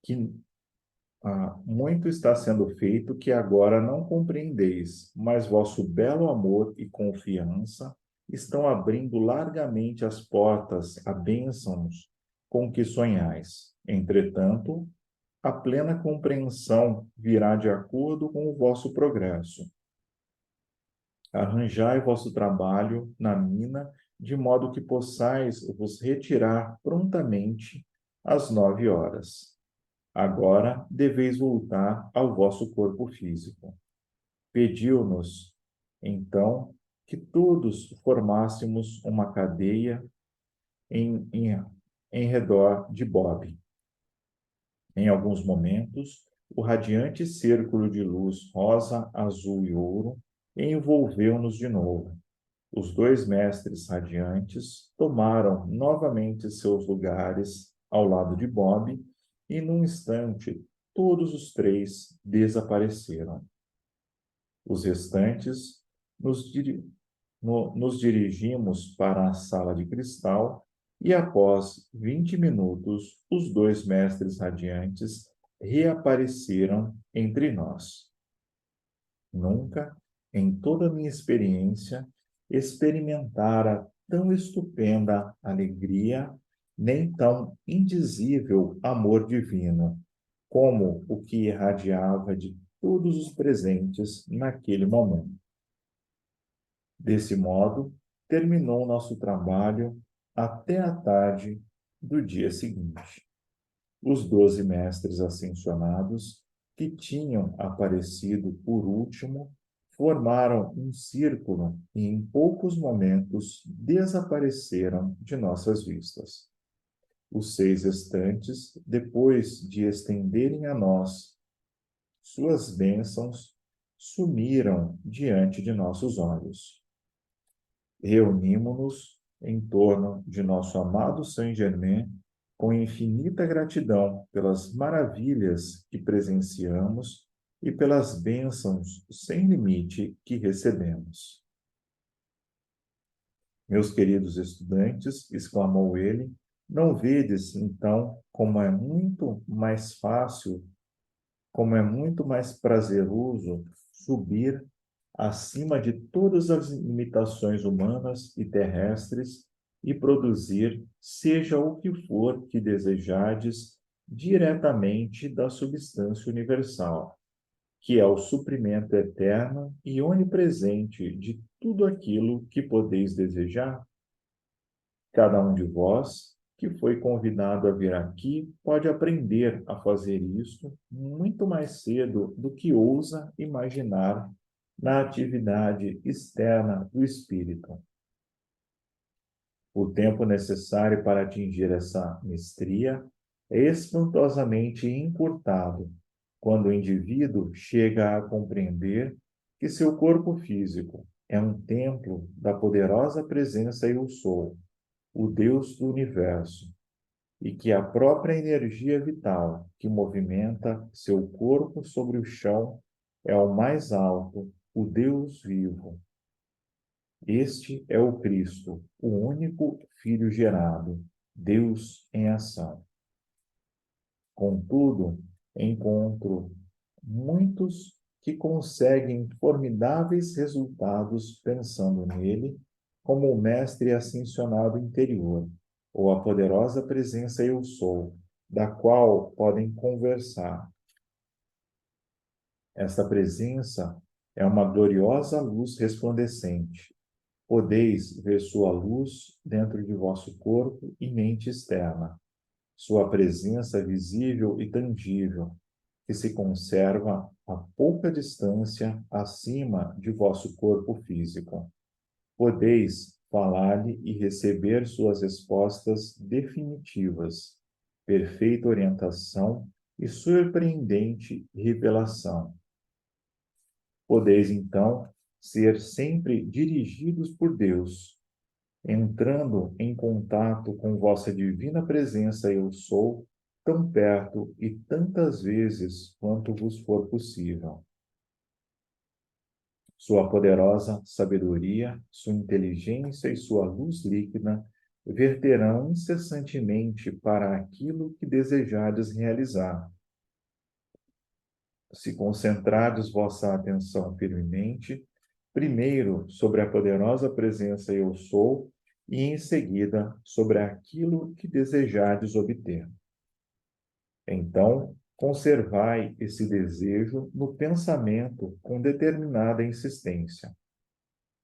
que muito está sendo feito que agora não compreendeis, mas vosso belo amor e confiança estão abrindo largamente as portas a bênçãos com que sonhais. Entretanto, a plena compreensão virá de acordo com o vosso progresso. Arranjai vosso trabalho na mina, de modo que possais vos retirar prontamente às 9 horas. Agora deveis voltar ao vosso corpo físico. Pediu-nos, então, que todos formássemos uma cadeia em, em, em redor de Bob. Em alguns momentos, o radiante círculo de luz rosa, azul e ouro envolveu-nos de novo. Os dois mestres radiantes tomaram novamente seus lugares ao lado de Bob e, num instante, todos os três desapareceram. Os restantes nos, diri nos dirigimos para a sala de cristal e, após 20 minutos, os dois mestres radiantes reapareceram entre nós. Nunca, em toda a minha experiência, experimentara tão estupenda alegria, nem tão indizível amor divino, como o que irradiava de todos os presentes naquele momento. Desse modo, terminou nosso trabalho até a tarde do dia seguinte. Os 12 mestres ascensionados, que tinham aparecido por último, formaram um círculo e, em poucos momentos, desapareceram de nossas vistas. Os 6 restantes, depois de estenderem a nós suas bênçãos, sumiram diante de nossos olhos. Reunimos-nos em torno de nosso amado Saint-Germain com infinita gratidão pelas maravilhas que presenciamos e pelas bênçãos sem limite que recebemos. Meus queridos estudantes, exclamou ele, não vedes, então, como é muito mais fácil, como é muito mais prazeroso subir acima de todas as limitações humanas e terrestres e produzir, seja o que for que desejardes, diretamente da substância universal, que é o suprimento eterno e onipresente de tudo aquilo que podeis desejar? Cada um de vós que foi convidado a vir aqui pode aprender a fazer isso muito mais cedo do que ousa imaginar na atividade externa do espírito. O tempo necessário para atingir essa mestria é espantosamente encurtado quando o indivíduo chega a compreender que seu corpo físico é um templo da poderosa presença Eu Sou, o Deus do universo, e que a própria energia vital que movimenta seu corpo sobre o chão é o mais alto, o Deus vivo. Este é o Cristo, o único Filho gerado, Deus em ação. Contudo, encontro muitos que conseguem formidáveis resultados pensando nele como o mestre ascensionado interior, ou a poderosa presença Eu Sou, da qual podem conversar. Esta presença é uma gloriosa luz resplandecente. Podeis ver sua luz dentro de vosso corpo e mente externa, sua presença visível e tangível, que se conserva a pouca distância acima de vosso corpo físico. Podeis falar-lhe e receber suas respostas definitivas, perfeita orientação e surpreendente revelação. Podeis, então, ser sempre dirigidos por Deus, entrando em contato com vossa divina presença Eu Sou, tão perto e tantas vezes quanto vos for possível. Sua poderosa sabedoria, sua inteligência e sua luz líquida verterão incessantemente para aquilo que desejardes realizar. Se concentrardes vossa atenção firmemente, primeiro sobre a poderosa presença Eu Sou e em seguida sobre aquilo que desejardes obter. Então, conservai esse desejo no pensamento com determinada insistência.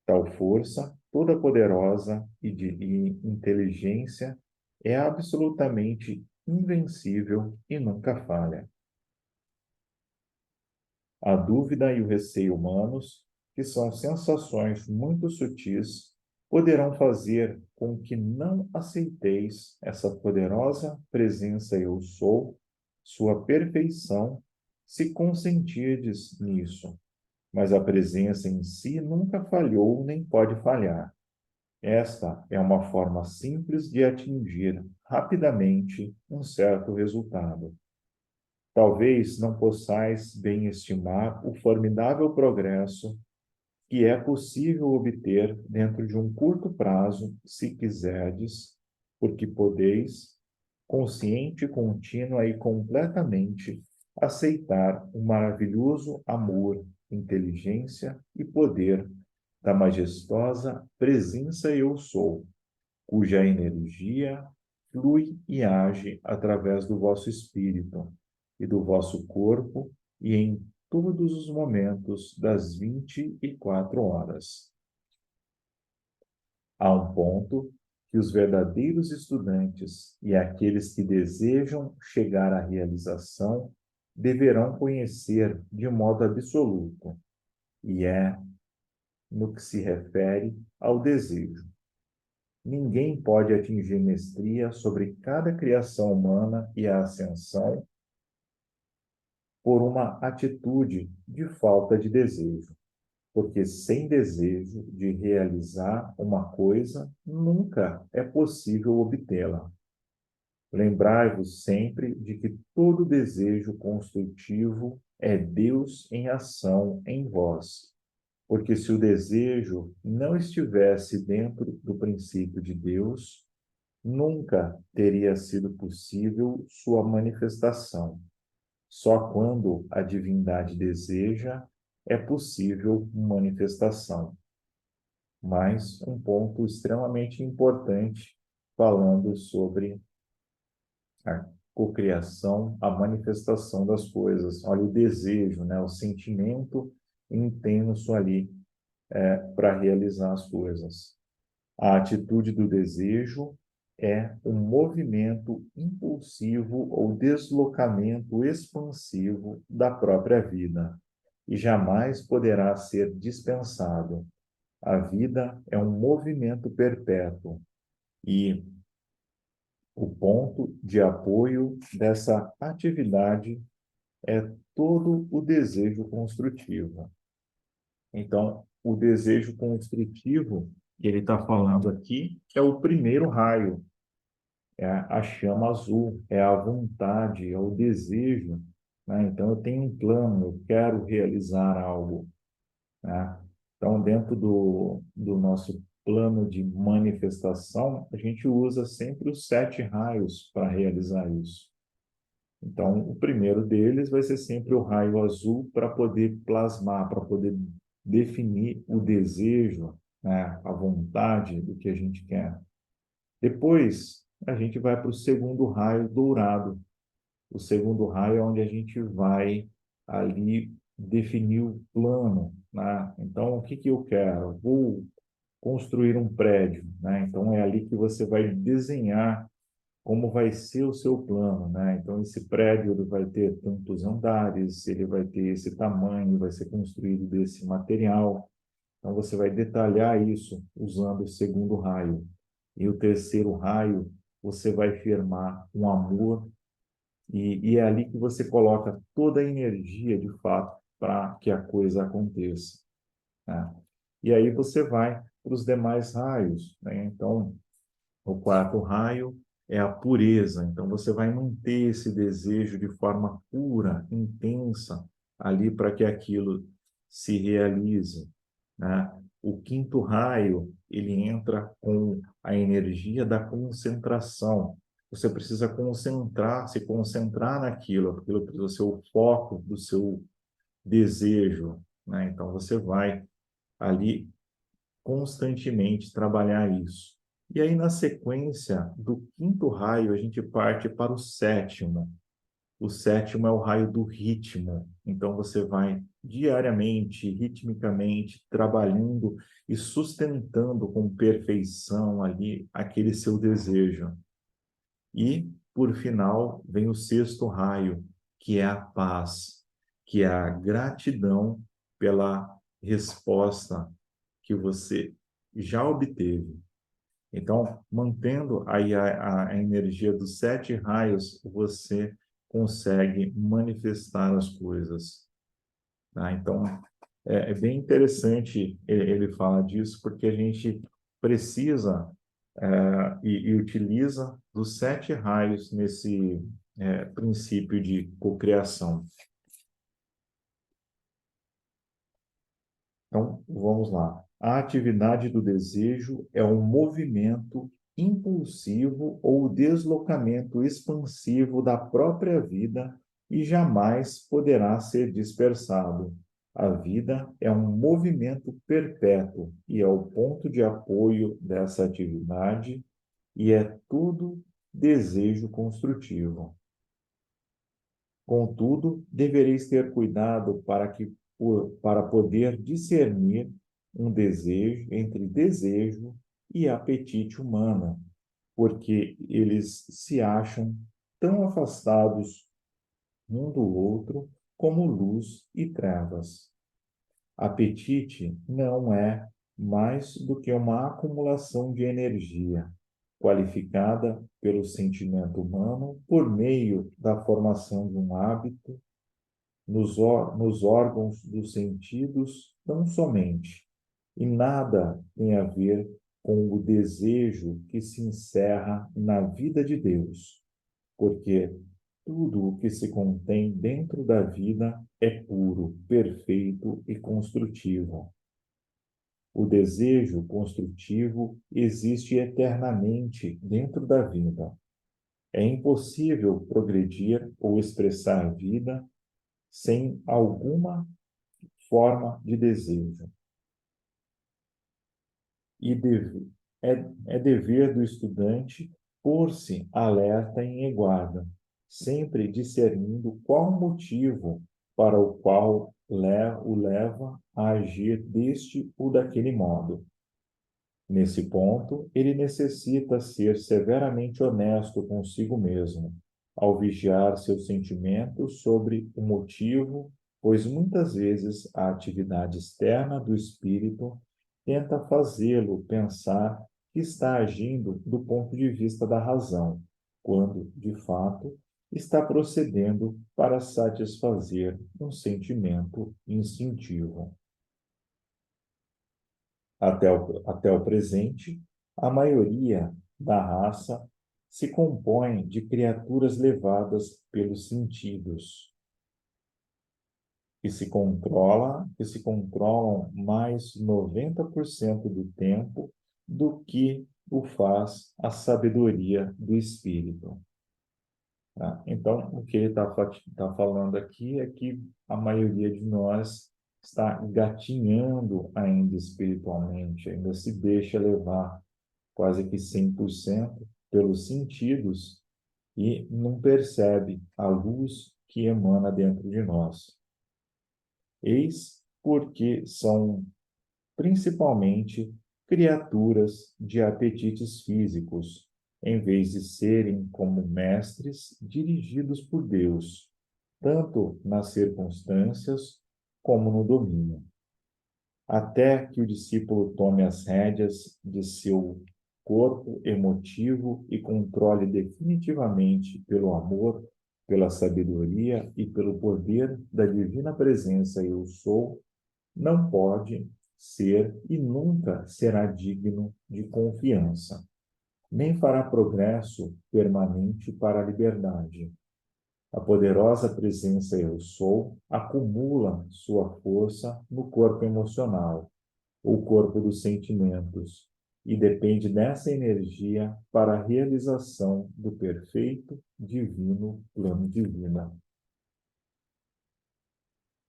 Tal força, toda poderosa e de inteligência, é absolutamente invencível e nunca falha. A dúvida e o receio humanos, que são sensações muito sutis, poderão fazer com que não aceiteis essa poderosa presença Eu Sou, sua perfeição, se consentirdes nisso. Mas a presença em si nunca falhou nem pode falhar. Esta é uma forma simples de atingir rapidamente um certo resultado. Talvez não possais bem estimar o formidável progresso que é possível obter dentro de um curto prazo, se quiserdes, porque podeis, consciente, contínua e completamente, aceitar o maravilhoso amor, inteligência e poder da majestosa presença Eu Sou, cuja energia flui e age através do vosso espírito e do vosso corpo e em todos os momentos das 24 horas. Há um ponto que os verdadeiros estudantes e aqueles que desejam chegar à realização deverão conhecer de modo absoluto, e é no que se refere ao desejo. Ninguém pode atingir mestria sobre cada criação humana e a ascensão por uma atitude de falta de desejo, porque sem desejo de realizar uma coisa, nunca é possível obtê-la. Lembrai-vos sempre de que todo desejo construtivo é Deus em ação em vós, porque se o desejo não estivesse dentro do princípio de Deus, nunca teria sido possível sua manifestação. Só quando a divindade deseja é possível manifestação. Mais um ponto extremamente importante falando sobre a cocriação, a manifestação das coisas. Olha o desejo, né? O sentimento intenso ali para realizar as coisas. A atitude do desejo é um movimento impulsivo ou deslocamento expansivo da própria vida e jamais poderá ser dispensado. A vida é um movimento perpétuo e o ponto de apoio dessa atividade é todo o desejo construtivo. Então, o desejo construtivo que ele está falando aqui é o primeiro raio, é a chama azul, é a vontade, é o desejo, né? Então, eu tenho um plano, eu quero realizar algo, né? Então, dentro do nosso plano de manifestação, a gente usa sempre os 7 raios para realizar isso. Então, o primeiro deles vai ser sempre o raio azul para poder plasmar, para poder definir o desejo, né, a vontade do que a gente quer. Depois, a gente vai para o segundo raio dourado. O segundo raio é onde a gente vai ali definir o plano, né? Então, o que que eu quero? Vou construir um prédio, né? Então, é ali que você vai desenhar como vai ser o seu plano, né? Então, esse prédio ele vai ter tantos andares, ele vai ter esse tamanho, vai ser construído desse material. Então, você vai detalhar isso usando o segundo raio. E o terceiro raio, você vai firmar um amor, e é ali que você coloca toda a energia, de fato, para que a coisa aconteça, né? E aí você vai para os demais raios, né? Então, o quarto raio é a pureza. Então, você vai manter esse desejo de forma pura, intensa, ali para que aquilo se realize, né? O quinto raio, ele entra com a energia da concentração. Você precisa concentrar, se concentrar naquilo, aquilo precisa ser o foco do seu desejo, né? Então, você vai ali constantemente trabalhar isso. E aí, na sequência do quinto raio, a gente parte para o sétimo. O sétimo é o raio do ritmo. Então, você vai diariamente, ritmicamente, trabalhando e sustentando com perfeição ali aquele seu desejo. E, por final, vem o sexto raio, que é a paz, que é a gratidão pela resposta que você já obteve. Então, mantendo aí a energia dos 7 raios, você consegue manifestar as coisas, tá? Então, é bem interessante ele falar disso, porque a gente precisa e utiliza dos 7 raios nesse princípio de cocriação. Então, vamos lá. A atividade do desejo é um movimento impulsivo ou deslocamento expansivo da própria vida e jamais poderá ser dispersado. A vida é um movimento perpétuo e é o ponto de apoio dessa atividade e é tudo desejo construtivo. Contudo, devereis ter cuidado para poder discernir um desejo entre desejo e apetite humano, porque eles se acham tão afastados um do outro como luz e trevas. Apetite não é mais do que uma acumulação de energia, qualificada pelo sentimento humano por meio da formação de um hábito nos órgãos dos sentidos tão somente, e nada tem a ver com o desejo que se encerra na vida de Deus, porque tudo o que se contém dentro da vida é puro, perfeito e construtivo. O desejo construtivo existe eternamente dentro da vida. É impossível progredir ou expressar vida sem alguma forma de desejo. E é dever do estudante pôr-se alerta e em guarda, sempre discernindo qual o motivo para o qual o leva a agir deste ou daquele modo. Nesse ponto, ele necessita ser severamente honesto consigo mesmo, ao vigiar seus sentimentos sobre o motivo, pois muitas vezes a atividade externa do espírito tenta fazê-lo pensar que está agindo do ponto de vista da razão, quando, de fato, está procedendo para satisfazer um sentimento instintivo. Até o presente, a maioria da raça se compõe de criaturas levadas pelos sentidos, que se controlam mais 90% do tempo do que o faz a sabedoria do espírito. Tá? Então, o que ele está falando aqui é que a maioria de nós está gatinhando ainda espiritualmente, ainda se deixa levar quase que 100% pelos sentidos e não percebe a luz que emana dentro de nós. Eis porque são principalmente criaturas de apetites físicos, em vez de serem como mestres dirigidos por Deus, tanto nas circunstâncias como no domínio. Até que o discípulo tome as rédeas de seu corpo emotivo e controle definitivamente pelo amor, pela sabedoria e pelo poder da divina presença eu sou, não pode ser e nunca será digno de confiança, nem fará progresso permanente para a liberdade. A poderosa presença eu sou acumula sua força no corpo emocional, o corpo dos sentimentos, e depende dessa energia para a realização do perfeito, divino plano de vida.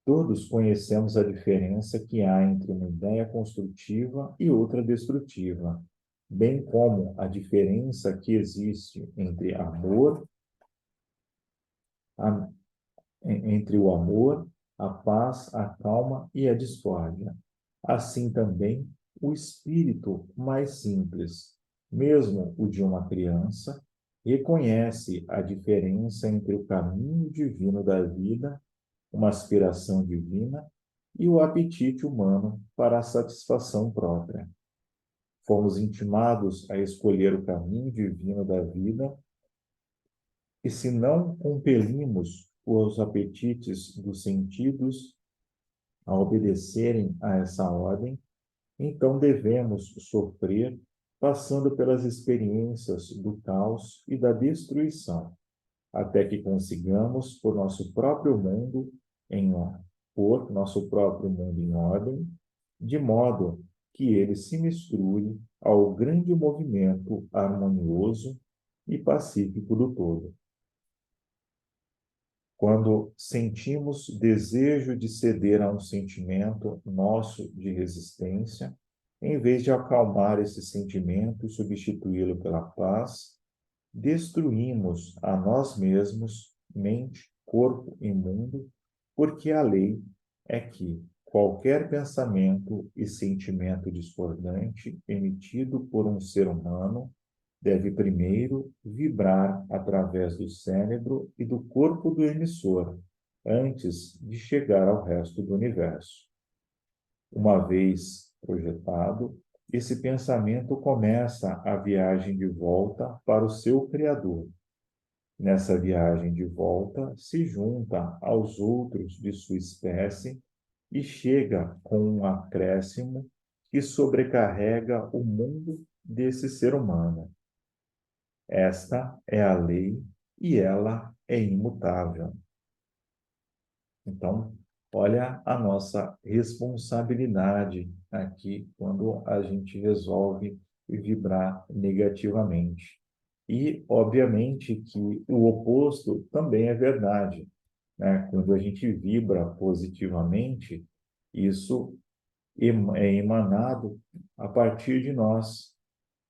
Todos conhecemos a diferença que há entre uma ideia construtiva e outra destrutiva, bem como a diferença que existe entre a- entre o amor, a paz, a calma e a discórdia. Assim também, o espírito mais simples, mesmo o de uma criança, reconhece a diferença entre o caminho divino da vida, uma aspiração divina, e o apetite humano para a satisfação própria. Fomos intimados a escolher o caminho divino da vida, e se não compelimos os apetites dos sentidos a obedecerem a essa ordem, então devemos sofrer passando pelas experiências do caos e da destruição, até que consigamos por nosso próprio mundo pôr nosso próprio mundo em ordem, de modo que ele se misture ao grande movimento harmonioso e pacífico do todo. Quando sentimos desejo de ceder a um sentimento nosso de resistência, em vez de acalmar esse sentimento e substituí-lo pela paz, destruímos a nós mesmos, mente, corpo e mundo, porque a lei é que, qualquer pensamento e sentimento discordante emitido por um ser humano deve primeiro vibrar através do cérebro e do corpo do emissor, antes de chegar ao resto do universo. Uma vez projetado, esse pensamento começa a viagem de volta para o seu Criador. Nessa viagem de volta, se junta aos outros de sua espécie e chega com um acréscimo que sobrecarrega o mundo desse ser humano. Esta é a lei e ela é imutável. Então, olha a nossa responsabilidade aqui quando a gente resolve vibrar negativamente. E, obviamente, que o oposto também é verdade, né? Quando a gente vibra positivamente, isso é emanado a partir de nós,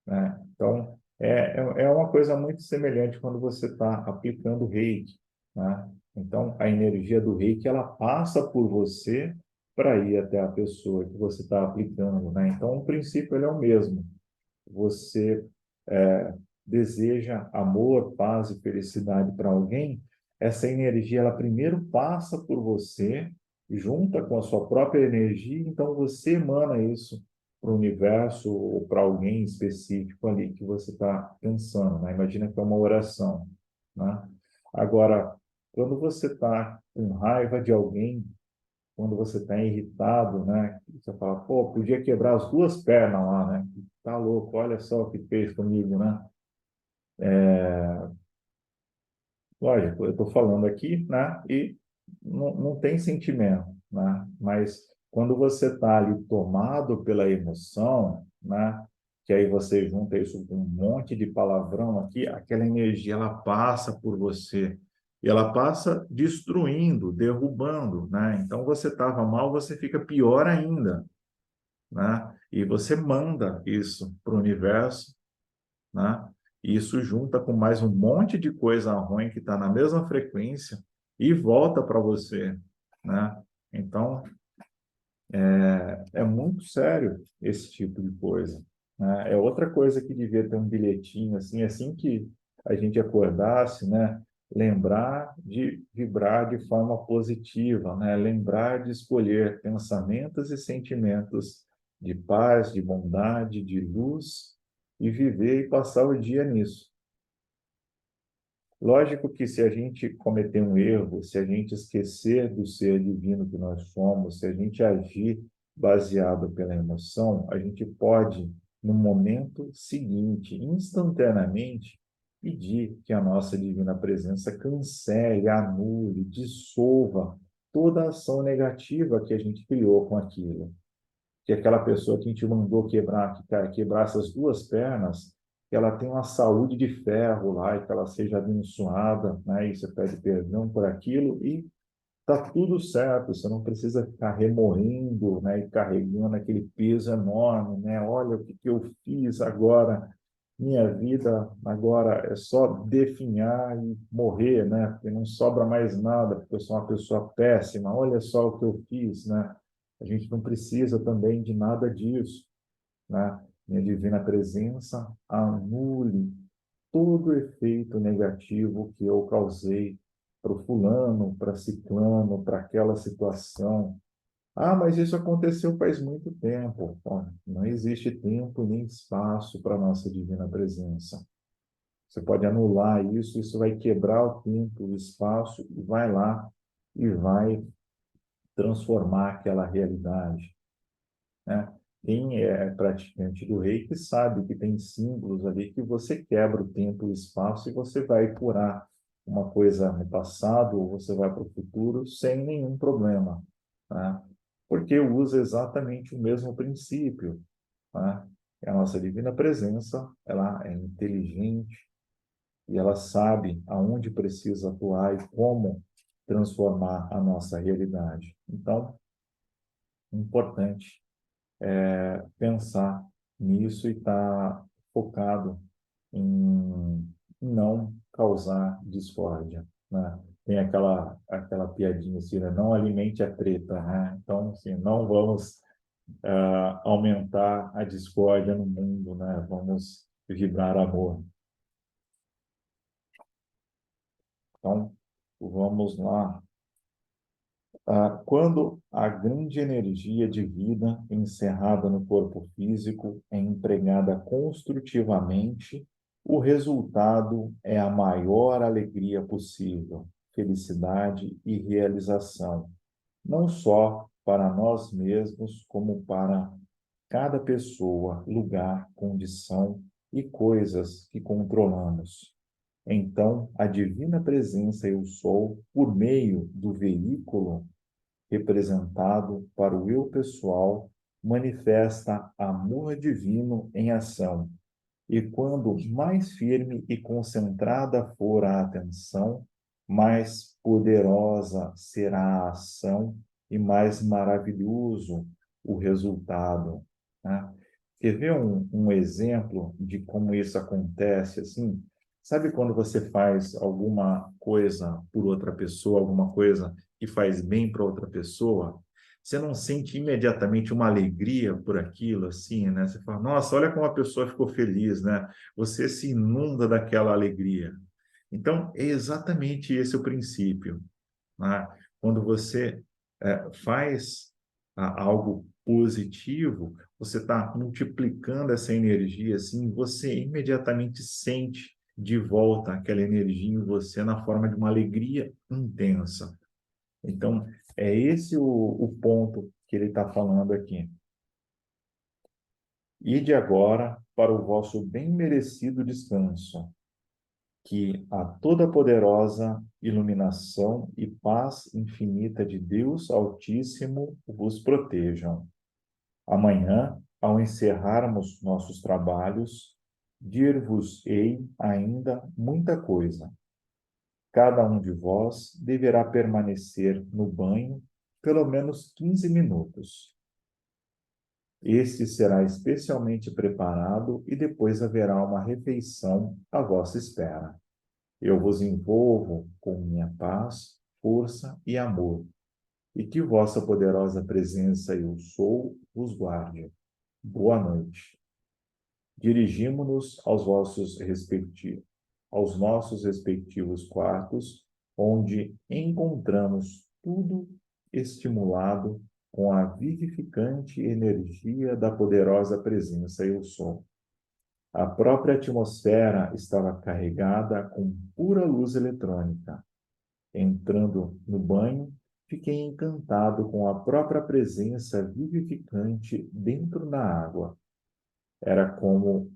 né? Então, é uma coisa muito semelhante quando você está aplicando reiki, né? Então, a energia do reiki, ela passa por você para ir até a pessoa que você está aplicando, né? Então, o princípio ele é o mesmo. Você deseja amor, paz e felicidade para alguém, essa energia, ela primeiro passa por você, junta com a sua própria energia, então você emana isso para o universo ou para alguém específico ali que você está pensando, né? Imagina que é uma oração, né? Agora, quando você está com raiva de alguém, quando você está irritado, né? Você fala, pô, podia quebrar as duas pernas lá, né? Tá louco, olha só o que fez comigo, né? Lógico, eu estou falando aqui, né? E não tem sentimento, né? Mas quando você está ali tomado pela emoção, né? Que aí você junta isso com um monte de palavrão aqui, aquela energia ela passa por você e ela passa destruindo, derrubando, né? Então você estava mal, você fica pior ainda, né? E você manda isso para o universo, né? E isso junta com mais um monte de coisa ruim que está na mesma frequência e volta para você, né? Então, é muito sério esse tipo de coisa, né? É outra coisa que devia ter um bilhetinho assim que a gente acordasse, né? Lembrar de vibrar de forma positiva, né? Lembrar de escolher pensamentos e sentimentos de paz, de bondade, de luz e viver e passar o dia nisso. Lógico que se a gente cometer um erro, se a gente esquecer do ser divino que nós somos, se a gente agir baseado pela emoção, a gente pode, no momento seguinte, instantaneamente, pedir que a nossa divina presença cancele, anule, dissolva toda a ação negativa que a gente criou com aquilo, que aquela pessoa que a gente mandou quebrar, quebrar essas duas pernas, que ela tenha uma saúde de ferro lá e que ela seja abençoada, né? E você pede perdão por aquilo e tá tudo certo. Você não precisa ficar remoendo, né? E carregando aquele peso enorme, né? Olha o que que eu fiz agora. Minha vida agora é só definhar e morrer, né? Porque não sobra mais nada, porque eu sou uma pessoa péssima. Olha só o que eu fiz, né? A gente não precisa também de nada disso, né? Minha divina presença anule todo o efeito negativo que eu causei para o fulano, para ciclano, para aquela situação. Ah, mas isso aconteceu faz muito tempo. Bom, não existe tempo nem espaço para a nossa divina presença. Você pode anular isso, isso vai quebrar o tempo, o espaço, e vai lá e vai transformar aquela realidade, né? Quem é praticante do reiki sabe que tem símbolos ali que você quebra o tempo e o espaço e você vai curar uma coisa no passado ou você vai para o futuro sem nenhum problema, né? Porque usa exatamente o mesmo princípio, né? A nossa divina presença, ela é inteligente e ela sabe aonde precisa atuar e como transformar a nossa realidade. Então, importante pensar nisso e estar focado em não causar discórdia, né? tem aquela piadinha assim, né? Não alimente a treta, né? Então, assim, não vamos aumentar a discórdia no mundo, né? Vamos vibrar amor. Então, vamos lá. Quando a grande energia de vida encerrada no corpo físico é empregada construtivamente, o resultado é a maior alegria possível, felicidade e realização, não só para nós mesmos, como para cada pessoa, lugar, condição e coisas que controlamos. Então, a divina presença eu sou, por meio do veículo representado para o eu pessoal, manifesta amor divino em ação. E quando mais firme e concentrada for a atenção, mais poderosa será a ação e mais maravilhoso o resultado. Né? Quer ver um exemplo de como isso acontece? Assim, sabe quando você faz alguma coisa por outra pessoa, alguma coisa que faz bem para outra pessoa? Você não sente imediatamente uma alegria por aquilo, assim, né? Você fala, nossa, olha como a pessoa ficou feliz, né? Você se inunda daquela alegria. Então, é exatamente esse o princípio, né? Quando você faz algo positivo, você está multiplicando essa energia, assim, você imediatamente sente de volta aquela energia em você na forma de uma alegria intensa. Então, é esse o ponto que ele está falando aqui. Ide agora para o vosso bem merecido descanso, que a toda-poderosa iluminação e paz infinita de Deus Altíssimo vos protejam. Amanhã, ao encerrarmos nossos trabalhos, dir-vos-ei ainda muita coisa. Cada um de vós deverá permanecer no banho pelo menos 15 minutos. Este será especialmente preparado e depois haverá uma refeição à vossa espera. Eu vos envolvo com minha paz, força e amor, e que vossa poderosa presença eu sou vos guarde. Boa noite. Dirigimo-nos aos nossos respectivos quartos, onde encontramos tudo estimulado com a vivificante energia da poderosa presença eu sou. A própria atmosfera estava carregada com pura luz eletrônica. Entrando no banho, fiquei encantado com a própria presença vivificante dentro da água. Era como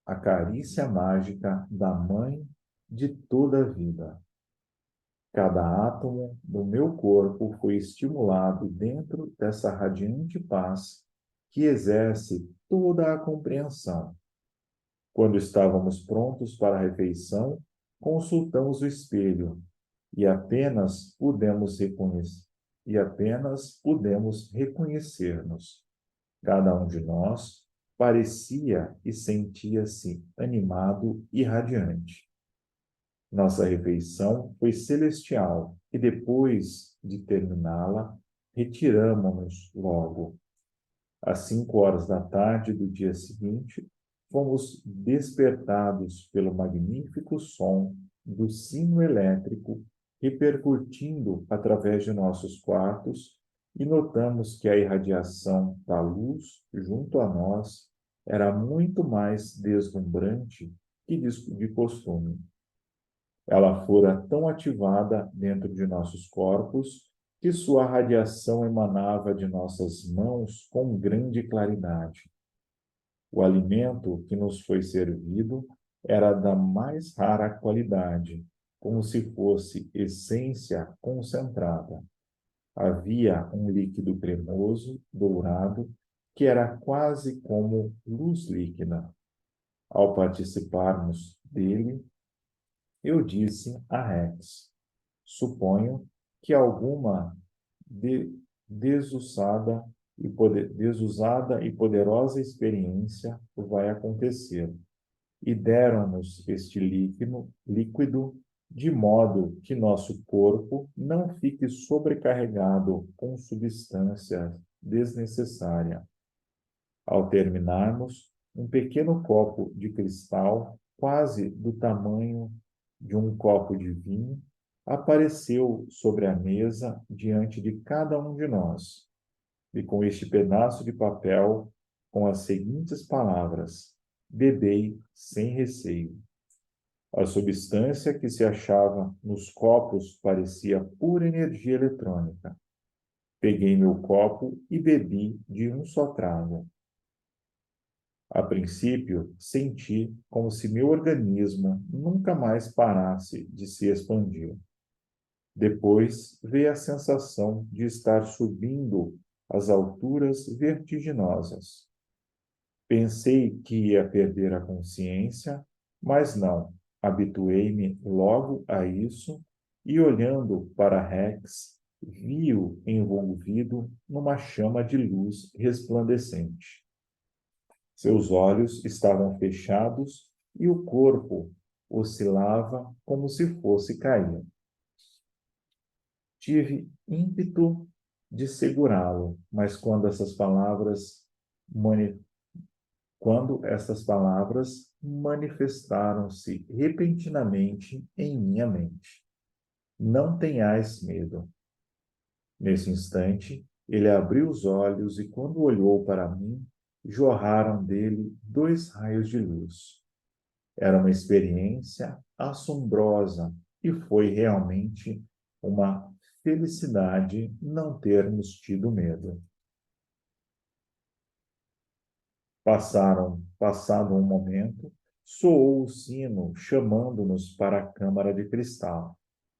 a carícia mágica da mãe de toda a vida. Cada átomo do meu corpo foi estimulado dentro dessa radiante paz que exerce toda a compreensão. Quando estávamos prontos para a refeição, consultamos o espelho e apenas pudemos reconhecer-nos. Cada um de nós parecia e sentia-se animado e radiante. Nossa refeição foi celestial e depois de terminá-la, retiramo-nos logo. Às 5 horas da tarde do dia seguinte, fomos despertados pelo magnífico som do sino elétrico repercutindo através de nossos quartos e notamos que a irradiação da luz junto a nós era muito mais deslumbrante que de costume. Ela fora tão ativada dentro de nossos corpos que sua radiação emanava de nossas mãos com grande claridade. O alimento que nos foi servido era da mais rara qualidade, como se fosse essência concentrada. Havia um líquido cremoso, dourado, que era quase como luz líquida. Ao participarmos dele, eu disse a Rex: suponho que alguma desusada desusada e poderosa experiência vai acontecer. E deram-nos este líquido de modo que nosso corpo não fique sobrecarregado com substância desnecessária. Ao terminarmos, um pequeno copo de cristal, quase do tamanho de um copo de vinho, apareceu sobre a mesa diante de cada um de nós, e com este pedaço de papel, com as seguintes palavras: bebei sem receio. A substância que se achava nos copos parecia pura energia eletrônica. Peguei meu copo e bebi de um só trago. A princípio, senti como se meu organismo nunca mais parasse de se expandir. Depois veio a sensação de estar subindo às alturas vertiginosas. Pensei que ia perder a consciência, mas não. Habituei-me logo a isso e, olhando para Rex, vi-o envolvido numa chama de luz resplandecente. Seus olhos estavam fechados e o corpo oscilava como se fosse cair. Tive ímpeto de segurá-lo, mas quando essas palavras manifestaram-se repentinamente em minha mente. Não tenhais medo. Nesse instante, ele abriu os olhos e, quando olhou para mim, jorraram dele 2 raios de luz. Era uma experiência assombrosa e foi realmente uma felicidade não termos tido medo. Passado um momento, soou o sino chamando-nos para a câmara de cristal.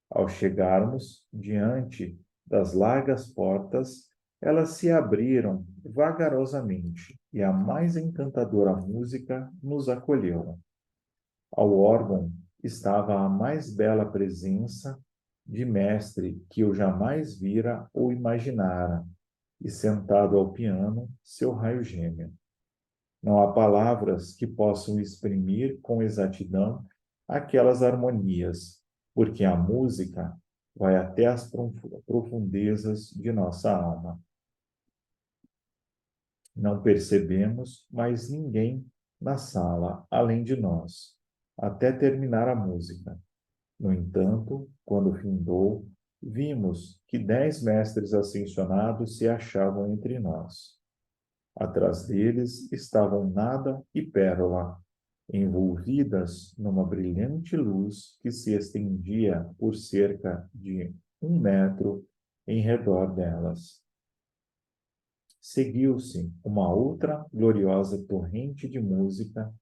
Ao chegarmos diante das largas portas, elas se abriram vagarosamente e a mais encantadora música nos acolheu. Ao órgão estava a mais bela presença de mestre que eu jamais vira ou imaginara, e sentado ao piano, seu raio gêmeo. Não há palavras que possam exprimir com exatidão aquelas harmonias, porque a música vai até as profundezas de nossa alma. Não percebemos mais ninguém na sala, além de nós, até terminar a música. No entanto, quando findou, vimos que 10 mestres ascensionados se achavam entre nós. Atrás deles estavam Nada e Pérola, envolvidas numa brilhante luz que se estendia por cerca de 1 metro em redor delas. Seguiu-se uma outra gloriosa torrente de música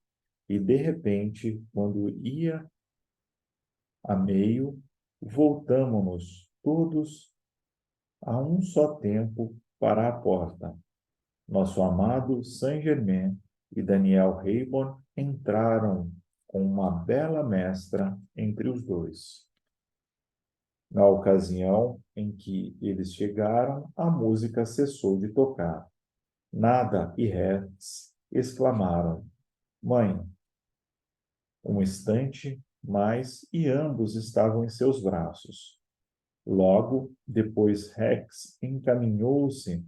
e, de repente, quando ia a meio, voltamo-nos todos a um só tempo para a porta. Nosso amado Saint-Germain e Daniel Rayborn entraram com uma bela mestra entre os dois. Na ocasião em que eles chegaram, a música cessou de tocar. Nada e Rex exclamaram: Mãe! Um instante mais e ambos estavam em seus braços. Logo depois, Rex encaminhou-se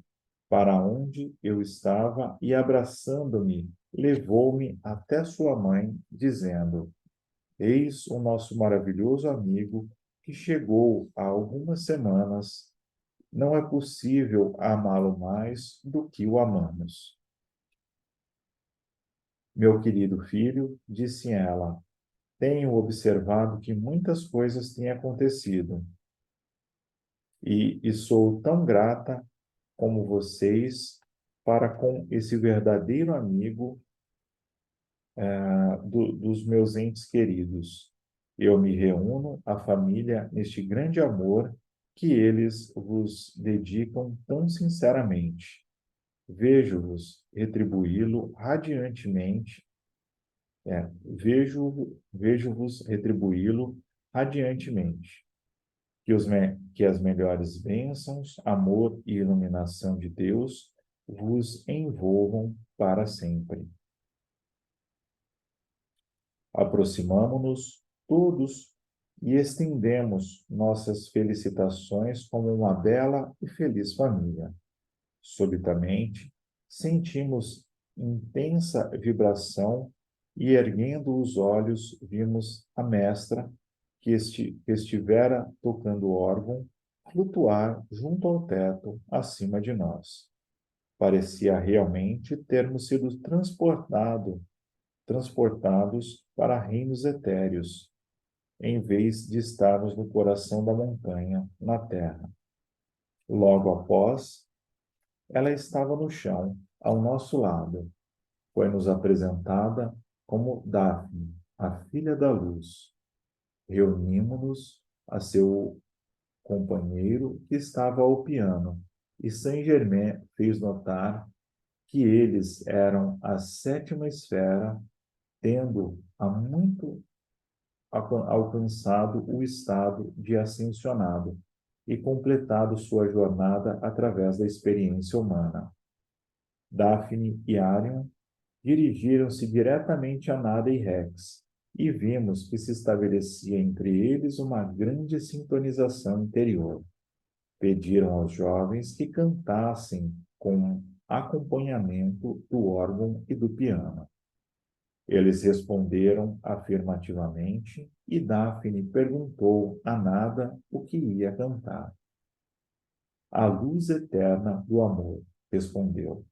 para onde eu estava e, abraçando-me, levou-me até sua mãe, dizendo: Eis o nosso maravilhoso amigo que chegou há algumas semanas. Não é possível amá-lo mais do que o amamos. Meu querido filho, disse ela, tenho observado que muitas coisas têm acontecido e sou tão grata como vocês para com esse verdadeiro amigo dos meus entes queridos. Eu me reúno à família neste grande amor que eles vos dedicam tão sinceramente. Vejo-vos retribuí-lo radiantemente, vejo-vos retribuí-lo radiantemente. Que as melhores bênçãos, amor e iluminação de Deus vos envolvam para sempre. Aproximamo-nos todos e estendemos nossas felicitações como uma bela e feliz família. Subitamente, sentimos intensa vibração e, erguendo os olhos, vimos a mestra, que estivera tocando o órgão, flutuar junto ao teto, acima de nós. Parecia realmente termos sido transportados para reinos etéreos, em vez de estarmos no coração da montanha, na terra. Logo após, ela estava no chão, ao nosso lado. Foi-nos apresentada como Daphne, a filha da luz. Reunimos-nos a seu companheiro que estava ao piano, e Saint-Germain fez notar que eles eram a sétima esfera, tendo há muito alcançado o estado de ascensionado e completado sua jornada através da experiência humana. Daphne e Arion dirigiram-se diretamente a Nada e Rex, e vimos que se estabelecia entre eles uma grande sintonização interior. Pediram aos jovens que cantassem com acompanhamento do órgão e do piano. Eles responderam afirmativamente e Daphne perguntou a Nada o que ia cantar. A luz eterna do amor, respondeu.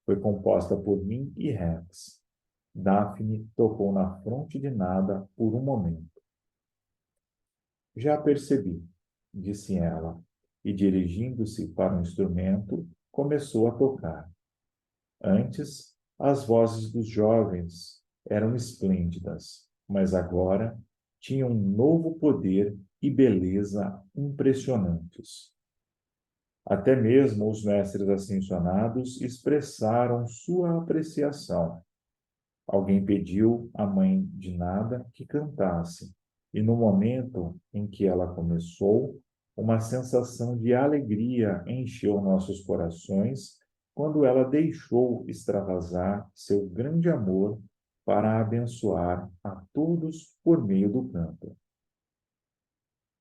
Foi composta por mim e Rex. Daphne tocou na fronte de Nada por um momento. Já percebi, disse ela, e dirigindo-se para o instrumento, começou a tocar. Antes, as vozes dos jovens eram esplêndidas, mas agora tinham um novo poder e beleza impressionantes. Até mesmo os mestres ascensionados expressaram sua apreciação. Alguém pediu à mãe de Nada que cantasse, e no momento em que ela começou, uma sensação de alegria encheu nossos corações quando ela deixou extravasar seu grande amor para abençoar a todos por meio do canto.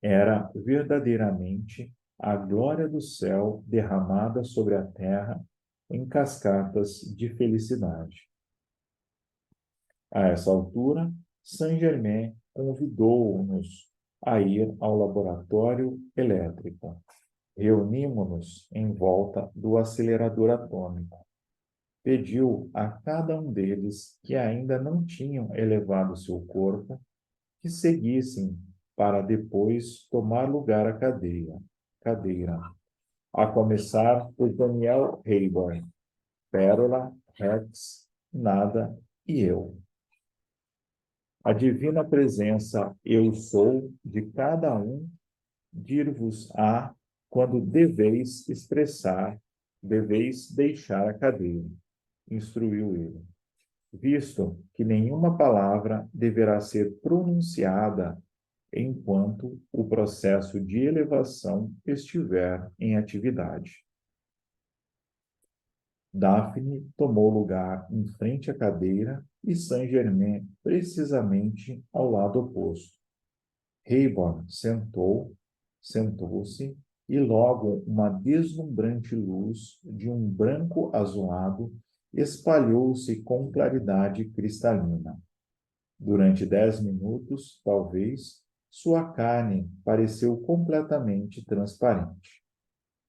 Era verdadeiramente a glória do céu derramada sobre a terra em cascatas de felicidade. A essa altura, Saint-Germain convidou-nos a ir ao laboratório elétrico. Reunimos-nos em volta do acelerador atômico. Pediu a cada um deles que ainda não tinham elevado seu corpo que seguissem para depois tomar lugar à cadeira, a começar por Daniel Hayborn, Pérola, Rex, Nada e eu. A divina presença eu sou de cada um dir-vos-á quando deveis deixar a cadeira, instruiu ele, visto que nenhuma palavra deverá ser pronunciada enquanto o processo de elevação estiver em atividade. Daphne tomou lugar em frente à cadeira e Saint-Germain precisamente ao lado oposto. Hayborn sentou-se e logo uma deslumbrante luz de um branco azulado espalhou-se com claridade cristalina. Durante 10 minutos, talvez, sua carne pareceu completamente transparente.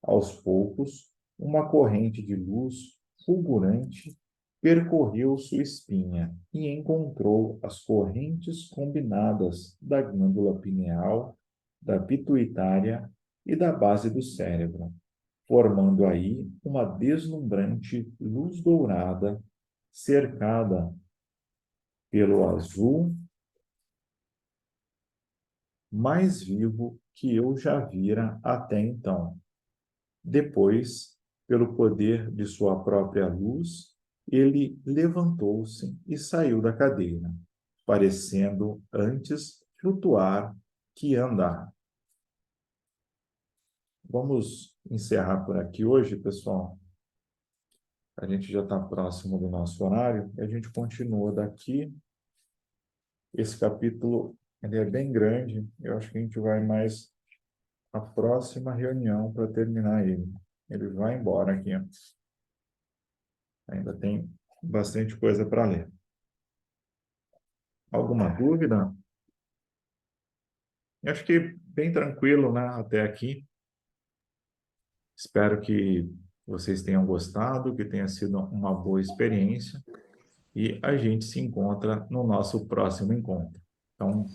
Aos poucos, uma corrente de luz fulgurante percorreu sua espinha e encontrou as correntes combinadas da glândula pineal, da pituitária e da base do cérebro, formando aí uma deslumbrante luz dourada cercada pelo azul mais vivo que eu já vira até então. Depois, pelo poder de sua própria luz, ele levantou-se e saiu da cadeira, parecendo antes flutuar que andar. Vamos encerrar por aqui hoje, pessoal. A gente já está próximo do nosso horário e a gente continua daqui. Esse capítulo Ele é bem grande, eu acho que a gente vai mais a próxima reunião para terminar ele. Ele vai embora aqui. Ainda tem bastante coisa para ler. Alguma dúvida? Eu acho que bem tranquilo, né, até aqui. Espero que vocês tenham gostado, que tenha sido uma boa experiência e a gente se encontra no nosso próximo encontro. Então,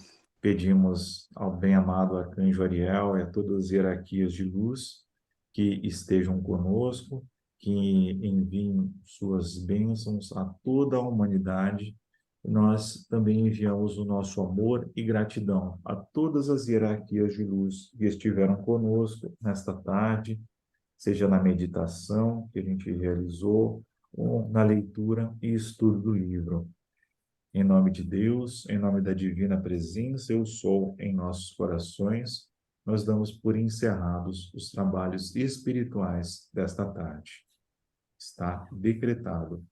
pedimos ao bem-amado Arcanjo Ariel e a todas as hierarquias de luz que estejam conosco, que enviem suas bênçãos a toda a humanidade. Nós também enviamos o nosso amor e gratidão a todas as hierarquias de luz que estiveram conosco nesta tarde, seja na meditação que a gente realizou, ou na leitura e estudo do livro. Em nome de Deus, em nome da divina presença, eu sou em nossos corações, nós damos por encerrados os trabalhos espirituais desta tarde. Está decretado.